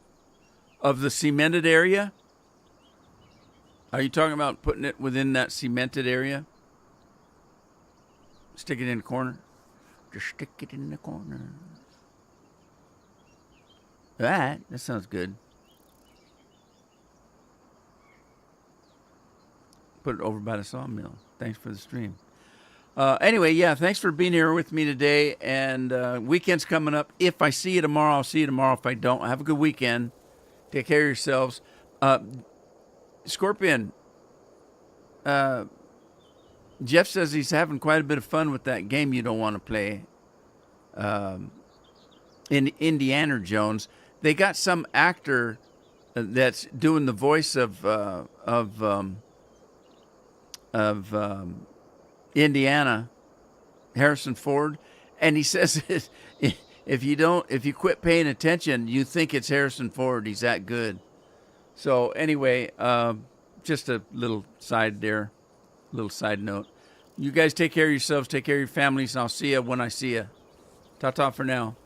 of the cemented area. Are you talking about putting it within that cemented area? Stick it in the corner. Just stick it in the corner. All right, that sounds good. Put it over by the sawmill. Thanks for the stream. Anyway, yeah, thanks for being here with me today. And weekend's coming up. If I see you tomorrow, I'll see you tomorrow. If I don't, have a good weekend. Take care of yourselves. Scorpion, Jeff says he's having quite a bit of fun with that game you don't want to play. In Indiana Jones, they got some actor that's doing the voice of Indiana, Harrison Ford, and he says if you quit paying attention, you think it's Harrison Ford. He's that good. So anyway, just a little side note. You guys take care of yourselves, take care of your families, and I'll see you when I see you. Ta-ta for now.